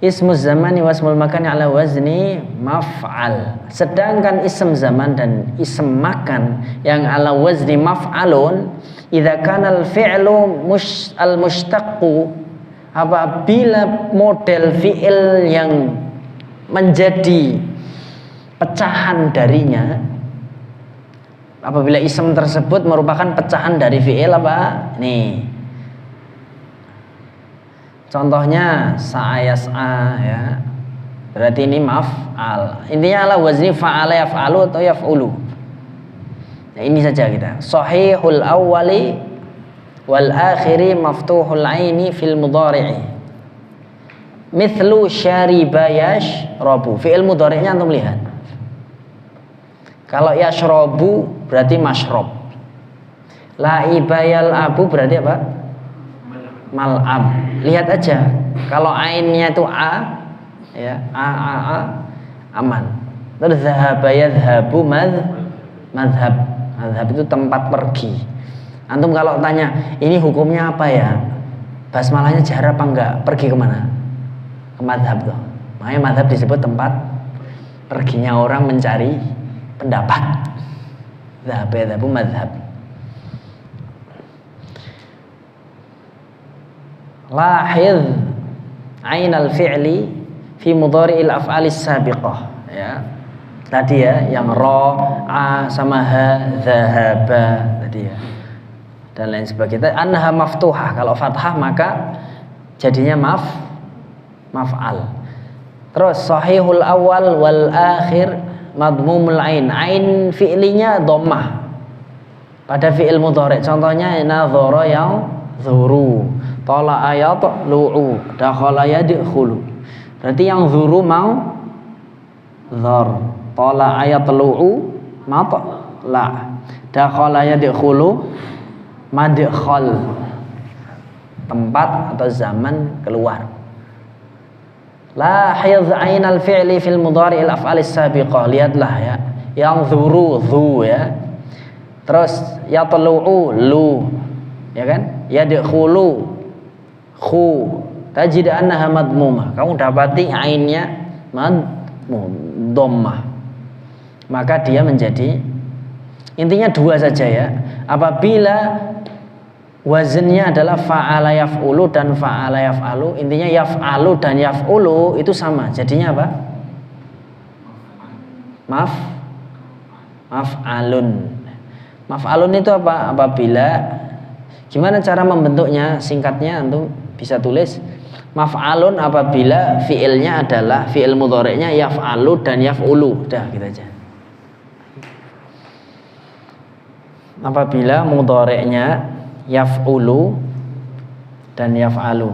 Ismuz zamani wasmul makani ala wazni maf'al. Sedangkan ism zaman dan ism makan yang ala wazni maf'alun, idza kana al-fi'lu al-mushtaqqu, apabila model fi'il yang menjadi pecahan darinya, apabila ism tersebut merupakan pecahan dari fi'il apa? Nih. Contohnya sa'ayas'a ya. Berarti ini maf'al. Intinya ala wazni fa'ala yaf'alu atau yaf'ulu. Nah, ini saja kita. Sahihul awwali wal akhiri maftuhul aini fil mudhari'i. Mithlu syariba yashrabu. Fi'il mudhari'nya antum lihat. Kalau yashrabu berarti mashrab. La'iba yal'abu berarti apa? Mal'ab. Lihat aja. Kalau ainnya itu a, ya, a aman. Terus dhahaba yadhhabu madhhab. Madhhab itu tempat pergi. Antum kalau tanya, ini hukumnya apa ya? Basmalahnya jar apa enggak? Pergi kemana? Ke madhab tuh. Makanya madhab disebut tempat perginya orang mencari pendapat. Dhahaba yadhhabu madhhab. Lahidh ainal fi'li fi mudhari'il af'alis sabiqah, ya. Tadi ya, yang ra, a sama ha, dhahaba tadi ya. Dan lain sebagainya. Anha maftuhah. Kalau fathah maka jadinya maf'al. Terus sahihul awal wal akhir madmumul ain. Ain fi'linya dhammah. Pada fi'il mudhari'. Contohnya nadhara yang zuru, tala ayat lu'u, dakhala yadkhulu. Berarti yang zuru mau dhar, tala ayat lu'u matla, dakhala yadkhulu madkhal, tempat atau zaman keluar. Lahidh ainal fi'li fil mudhari'il af'alis sabiqah. Lihatlah ya, yang zuru zu ya. Terus yatlu'u lu, ya kan? Yadkhulu khu, tajid annaha madmumah. Kamu dapati ainnya madmum, dhammah. Maka dia menjadi, intinya dua saja ya. Apabila wazennya adalah fa'ala yaf'ulu dan fa'ala yaf'alu, intinya yaf'alu dan yaf'ulu itu sama. Jadinya apa? Maf'alun. Maf'alun itu apa? Apabila, gimana cara membentuknya? Singkatnya antum bisa tulis maf'alun apabila fi'ilnya adalah fi'il mudhari'nya yaf'alu dan yaf'ulu. Udah gitu aja. Apabila mudhari'nya yaf'ulu dan yaf'alu.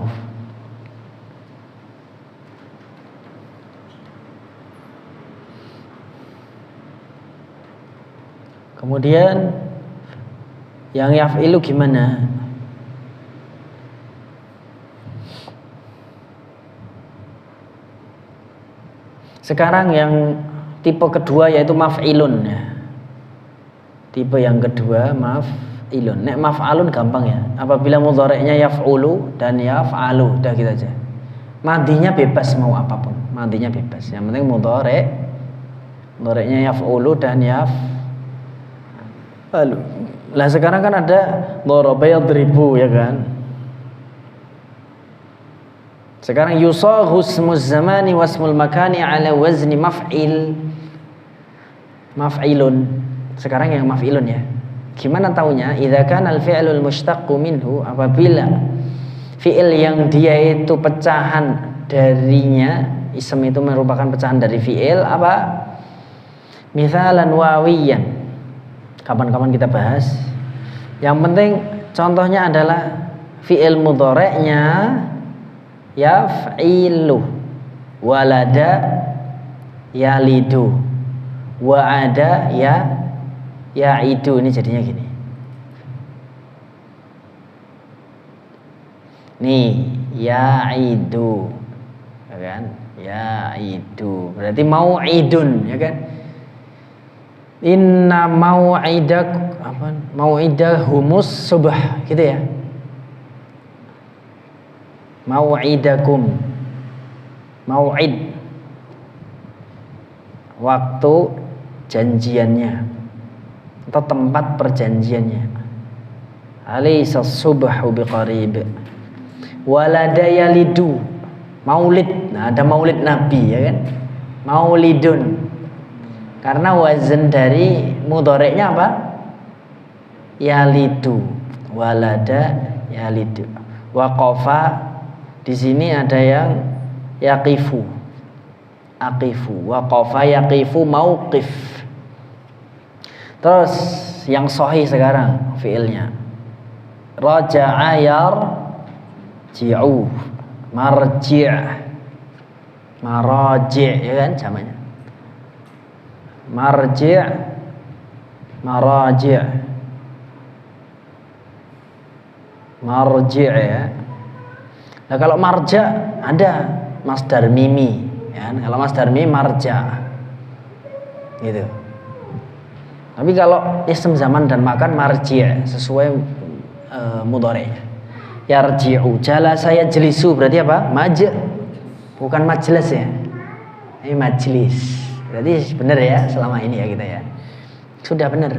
Kemudian yang yaf'ilu gimana? Sekarang yang tipe kedua yaitu maf'ilun ya. Tipe yang kedua maf'ilun. Nek maf'alun gampang ya. Apabila mudhari'nya yaf'ulu dan yaf'alu, udah gitu aja. Madinya bebas mau apapun. Madinya bebas. Yang penting mudhari'nya yaf'ulu dan yaf'alu. Lah sekarang kan ada daraba yadribu ya kan. Sekarang yusaghu ismuz zamani wasmul makani ala wazni maf'ilun. Sekarang yang maf'ilun ya. Gimana taunya? Idza kana al-fi'lul mushtaqqu minhu, apabila fi'il yang dia itu pecahan darinya, ism itu merupakan pecahan dari fi'il apa? Misalan wawiyan. Kapan-kapan kita bahas. Yang penting contohnya adalah fi'il mudhari'nya yaf'ilu, walada yalidu, wa'ada ya'idu. Ini jadinya gini. Nih, ya'idu, ya kan? Ya'idu berarti mau'idun, ya kan? Inna mau'idahumus subh, gitu ya. Mau'idakum, mau'id, waktu janjiannya atau tempat perjanjiannya. Alaysa subhu biqarib. Walada yalidu, maulid. Nah, ada maulid Nabi, ya kan? Maulidun. Karena wazan dari mudhari'nya apa? Yalidu. Walada yalidu. Waqafa, di sini ada yang yaqifu. Aqifu. Waqafa yaqifu mauqif. Terus yang sahih sekarang fiilnya. Raja'a yarji'u. Marji'. Maraji', ya kan jamaknya. Marji', maraji'. Marji' ya. Nah, kalau marja ada masdar mimi, ya. Kalau masdar mimi marja. Gitu. Tapi kalau ism zaman dan makan marji' sesuai mudhari'nya. Yarji'u, jalasa yajlisu berarti apa? Bukan majlis ya. Ini majlis. Berarti benar ya selama ini ya kita ya. Sudah benar.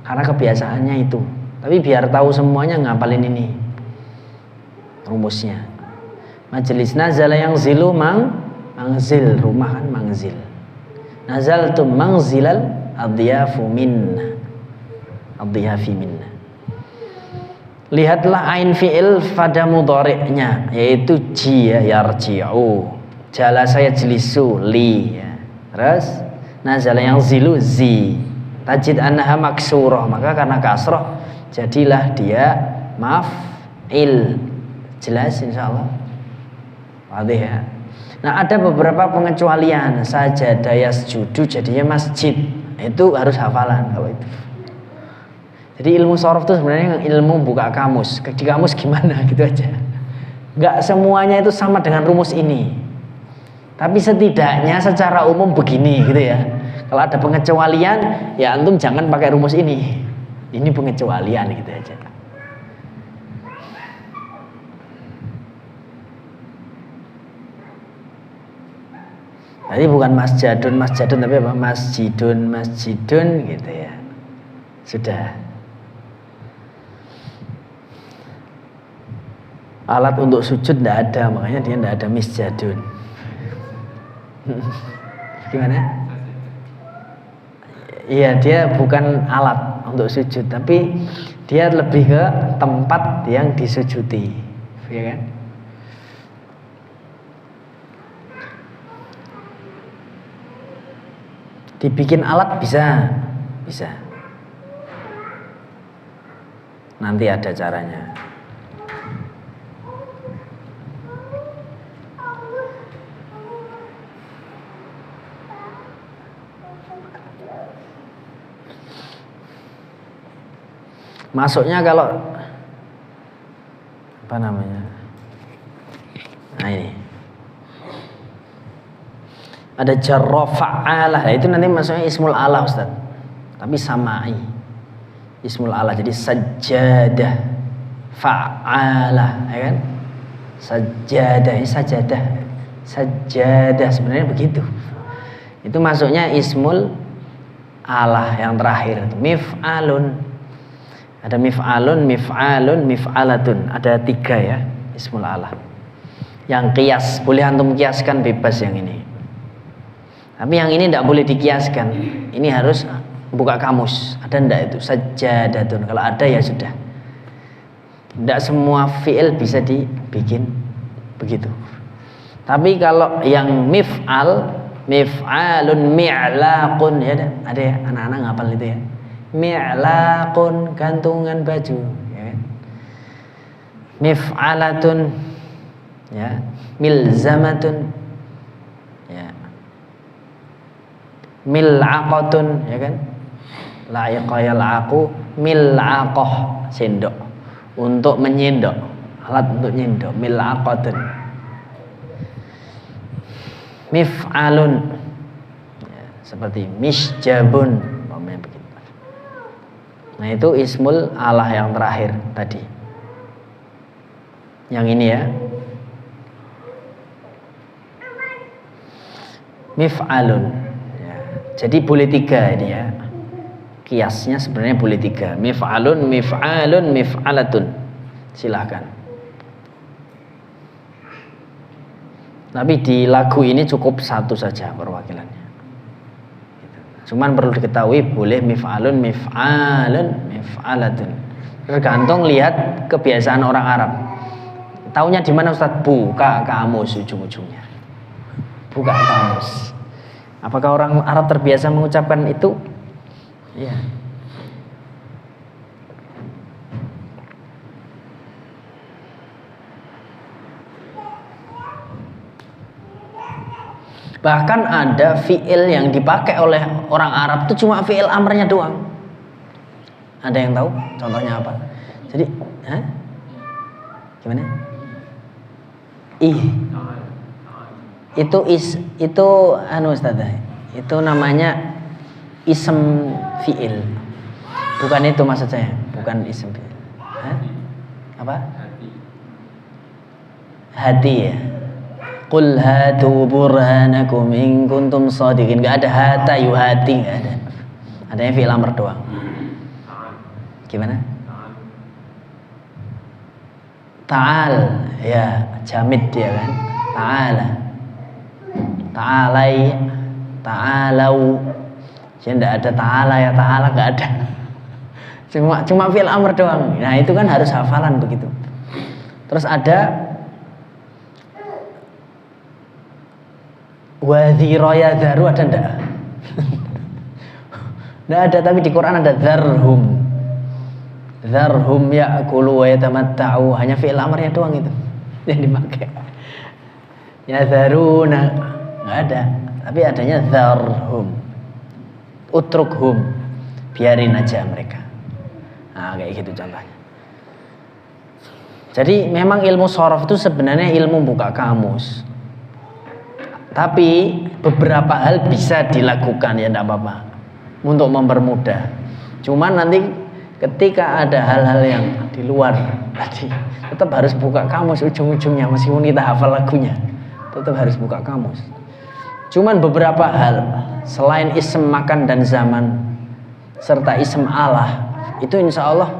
Karena kebiasaannya itu. Tapi biar tahu semuanya ngapalin ini rumusnya. Majlis nazala yang zilu mangzil, rumah kan mangzil. Nazaltum mangzilal adyafu minna, adyafi minna. Lihatlah ain fi'il pada mudhari'nya yaitu ji ya, yarji'u. Jalasa yajlisu li ya. Terus nazala yang zilu zi. Tajid annaha maksurah, maka karena kasrah jadilah dia maf'il. Jelas insyaallah. Wadih ya. Nah, ada beberapa pengecualian. Sajada yasjudu jadinya masjid. Itu harus hafalan kalau itu. Jadi ilmu sorof itu sebenarnya ilmu buka kamus. Di kamus gimana gitu aja. Enggak semuanya itu sama dengan rumus ini. Tapi setidaknya secara umum begini gitu ya. Kalau ada pengecualian, ya antum jangan pakai rumus ini. Ini pengecualian gitu aja. Tadi bukan masjidun tapi apa? Masjidun gitu ya. Sudah. Alat untuk sujud tidak ada, makanya dia tidak ada misjadun. Gimana? Iya, dia bukan alat untuk sujud, tapi dia lebih ke tempat yang disujudi, ya kan? Dibikin alat bisa. Nanti ada caranya. Masuknya kalau apa namanya? Nah ini. Ada jarra fa'alah. Nah, itu nanti masuknya ismul ala Ustaz. Tapi sama'i. Ismul ala. Jadi sajadah fa'alah, ya kan? Sajadah, ini sajadah. Sajadah sebenarnya begitu. Itu masuknya ismul ala yang terakhir. Mif'alun. Ada mif'alun, mif'alatun. Ada 3 ya ismul ala. Yang qiyas, boleh antum kiaskan bebas yang ini. Tapi yang ini tidak boleh dikiaskan. Ini harus buka kamus. Ada ndak itu? Sajadatun. Kalau ada ya sudah. Tidak semua fi'il bisa dibikin begitu. Tapi kalau yang mif'al, mif'alun mi'laqun, ya ada ya anak-anak ngapal itu ya. Mi'laqun, gantungan baju, ya kan? Mif'alatun, ya, milzamatun, ya, mil'aqatun, ya kan? La'iqa yal'aqu, mil'aqah, sendok untuk menyendok, alat untuk nyendok, mil'aqatun. Mif'alun, ya, seperti misjabun, begitu. Nah itu ismul alah yang terakhir tadi. Yang ini ya, mif'alun, ya. Jadi boleh 3 ini ya. Kiasnya sebenarnya boleh 3. Mif'alun, mif'alun, mif'alatun. Silakan. Tapi di lagu ini cukup 1 saja perwakilannya. Cuman perlu diketahui boleh mif'alun, mif'alun, mif'alatun. Tergantung lihat kebiasaan orang Arab. Taunya di mana Ustaz? Buka kamus ujung-ujungnya. Buka kamus. Apakah orang Arab terbiasa mengucapkan itu? Iya. Bahkan ada fi'il yang dipakai oleh orang Arab itu cuma fi'il amrnya doang. Ada yang tahu contohnya apa? Jadi, gimana? Itu anu Ustaz, itu namanya ism fi'il. Bukan itu maksud saya, bukan ism fi'il. Apa? Hati ya. Qul hatu burhanakum in kuntum shadiqin. Enggak ada hata yuhati, enggak ada. Adanya fi'il amr doang. Gimana? Ta'al, ya, jamid dia kan. Ta'ala. Ta'alai, ta'alau. Jadi enggak ada ta'ala ya, ta'ala enggak ada. Cuma fi'il amr doang. Nah, itu kan harus hafalan begitu. Terus ada wadhira yadharu, ada enggak? Enggak ada, tapi di Quran ada dharhum. Dharhum ya'kulu wa yatamatta'u. Hanya fi'il amrnya doang itu yang dipakai. Yadharuna enggak ada, tapi adanya dharhum. Utrukhum, biarin aja mereka. Nah, kayak gitu contohnya. Jadi memang ilmu shorof itu sebenarnya ilmu buka kamus. Tapi beberapa hal bisa dilakukan ya, enggak apa-apa, untuk mempermudah. Cuman nanti ketika ada hal-hal yang di luar tadi, tetap harus buka kamus ujung-ujungnya, meskipun kita hafal lagunya, tetap harus buka kamus. Cuman beberapa hal selain ism makan dan zaman serta ism Allah, itu insya Allah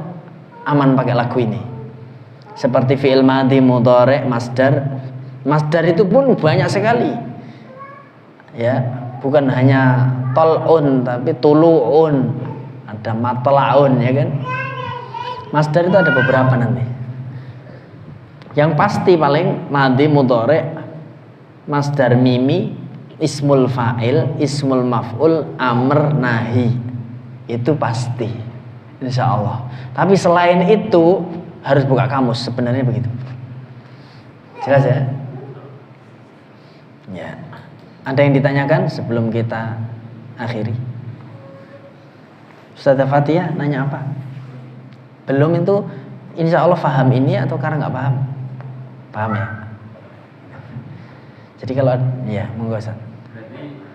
aman pakai lagu ini. Seperti fi'il madhi, mudhari', masdar. Masdar itu pun banyak sekali. Ya, bukan hanya tol'un, tapi tulu'un, ada matla'un, ya kan. Masdar itu ada beberapa nanti. Yang pasti paling madhi, mudhari', masdar mimi, ismul fa'il, ismul maf'ul, amr, nahi. Itu pasti, insya Allah. Tapi selain itu harus buka kamus, sebenarnya begitu. Jelas ya? Ya. Ada yang ditanyakan sebelum kita akhiri? Ustazah Fathia nanya apa? Belum itu insya Allah paham ini atau karena nggak paham? Paham ya? Jadi kalau ya monggo Ustaz. Berarti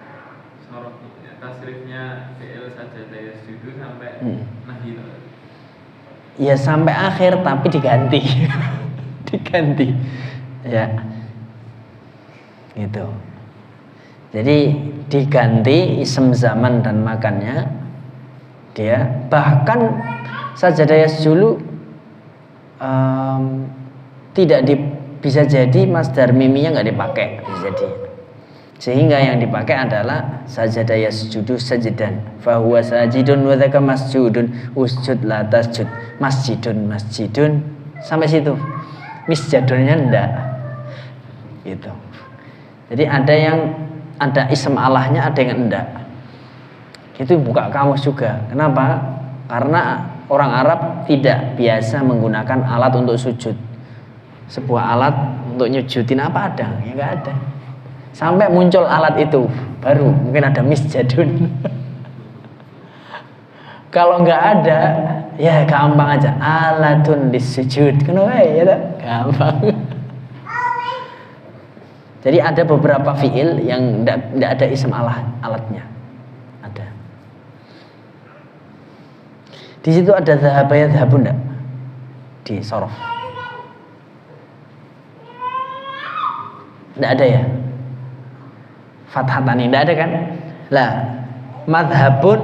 sorof tasrifnya fi'il sajadah yasjudu sampai nahi. Ya sampai akhir tapi diganti. Diganti. Ya. Gitu. Jadi diganti ism zaman dan makannya dia, bahkan sajadah yasjudu tidak bisa jadi masdar miminya nggak dipakai, bisa jadi. Sehingga yang dipakai adalah sajada yasjudu sajdan, fa huwa sajidun wa dzaka masjudun, usjud la tasjud, masjidun sampai situ. Misjadunnya ndak. Gitu. Jadi ada ism Allahnya, ada yang enggak. Itu buka kamus juga. Kenapa? Karena orang Arab tidak biasa menggunakan alat untuk sujud. Sebuah alat untuk nyujudin apa ada? Ya nggak ada. Sampai muncul alat itu, baru mungkin ada misjadun. Kalau nggak ada, ya gampang aja. Alatun disujud. Kenapa ya? Gampang. Jadi ada beberapa fiil yang tidak ada ism alatnya. Ada. Di situ ada dhahaba yadhhabun enggak? Di sorof. Tidak ada ya? Fathatani tidak ada kan? Lah, madhabun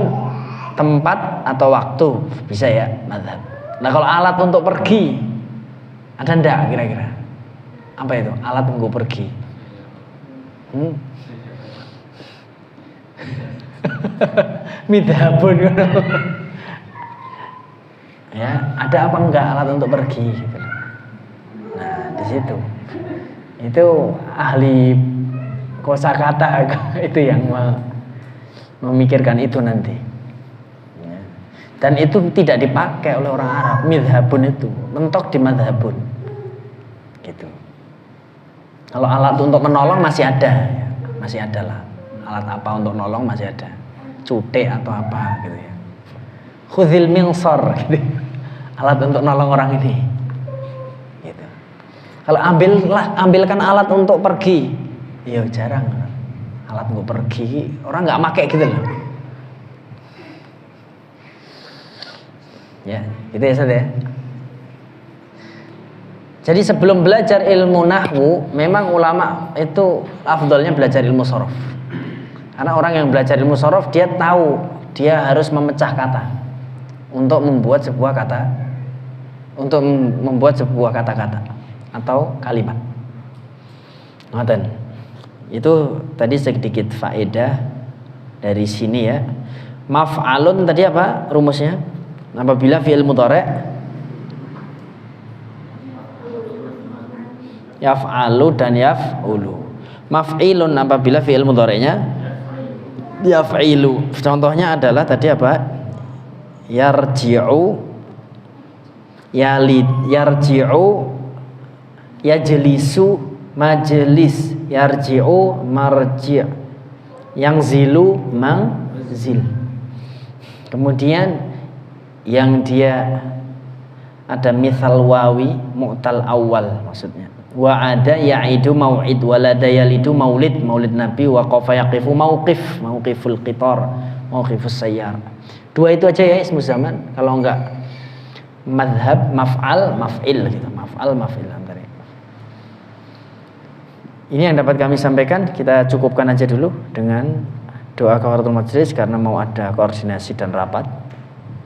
tempat atau waktu bisa ya madhab. Nah kalau alat untuk pergi ada enggak kira-kira? Apa itu? Alat untuk pergi. Midhabun. Ya, ada apa enggak alat untuk pergi gitu. Nah, di situ. Itu ahli kosakata itu yang memikirkan itu nanti. Dan itu tidak dipakai oleh orang Arab. Midhabun itu mentok di madhabun. Gitu. Kalau alat untuk menolong masih ada, ya. Masih ada lah. Alat apa untuk nolong masih ada. Cute atau apa gitu ya. Khudzil minsar gitu. Alat untuk nolong orang ini. Gitu. Kalau ambilkan alat untuk pergi, ya jarang. Alat untuk pergi orang nggak pakai gitu loh. Ya, gitu ya Ustaz ya. Jadi sebelum belajar ilmu nahwu, memang ulama itu afdolnya belajar ilmu sorof. Karena orang yang belajar ilmu sorof, dia tahu dia harus memecah kata untuk membuat sebuah kata-kata atau kalimat. Ngoten. Itu tadi sedikit faedah dari sini ya. Maf'alun tadi apa rumusnya? Apabila fi'il mudhari' yaf'alu dan yaf'ulu. Maf'ilun apabila fi'il mudhari'nya yaf'ilu. Contohnya adalah tadi apa? Yarji'u, yalid, yarji'u, yajlisu, majlis, yarji'u, marji', yangzilu, manzil. Kemudian yang dia ada mithal wawi mu'tal awal maksudnya. Wa'ada ya'idu mau'id, walada yalidu maulid, maulid nabi, waqafa yaqifu mauqiful qitar, mauqifus sayyar. Dua itu aja ya ismu zaman. Kalau enggak madhab, maf'al, maf'il gitu. Maf'al, maf'il antara. Ini yang dapat kami sampaikan. Kita cukupkan aja dulu dengan doa kafaratul majlis karena mau ada koordinasi dan rapat.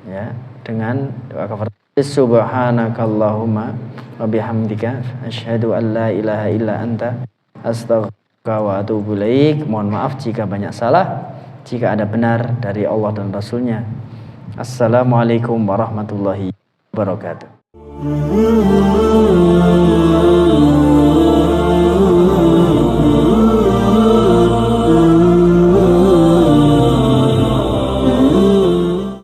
Ya, dengan doa kafaratul majlis. Subhanakallahumma wa bihamdika asyhadu an la ilaha illa anta astaghfiruka wa atubu ilaik. Mohon maaf jika banyak salah, jika ada benar dari Allah dan Rasulnya. Assalamualaikum warahmatullahi wabarakatuh.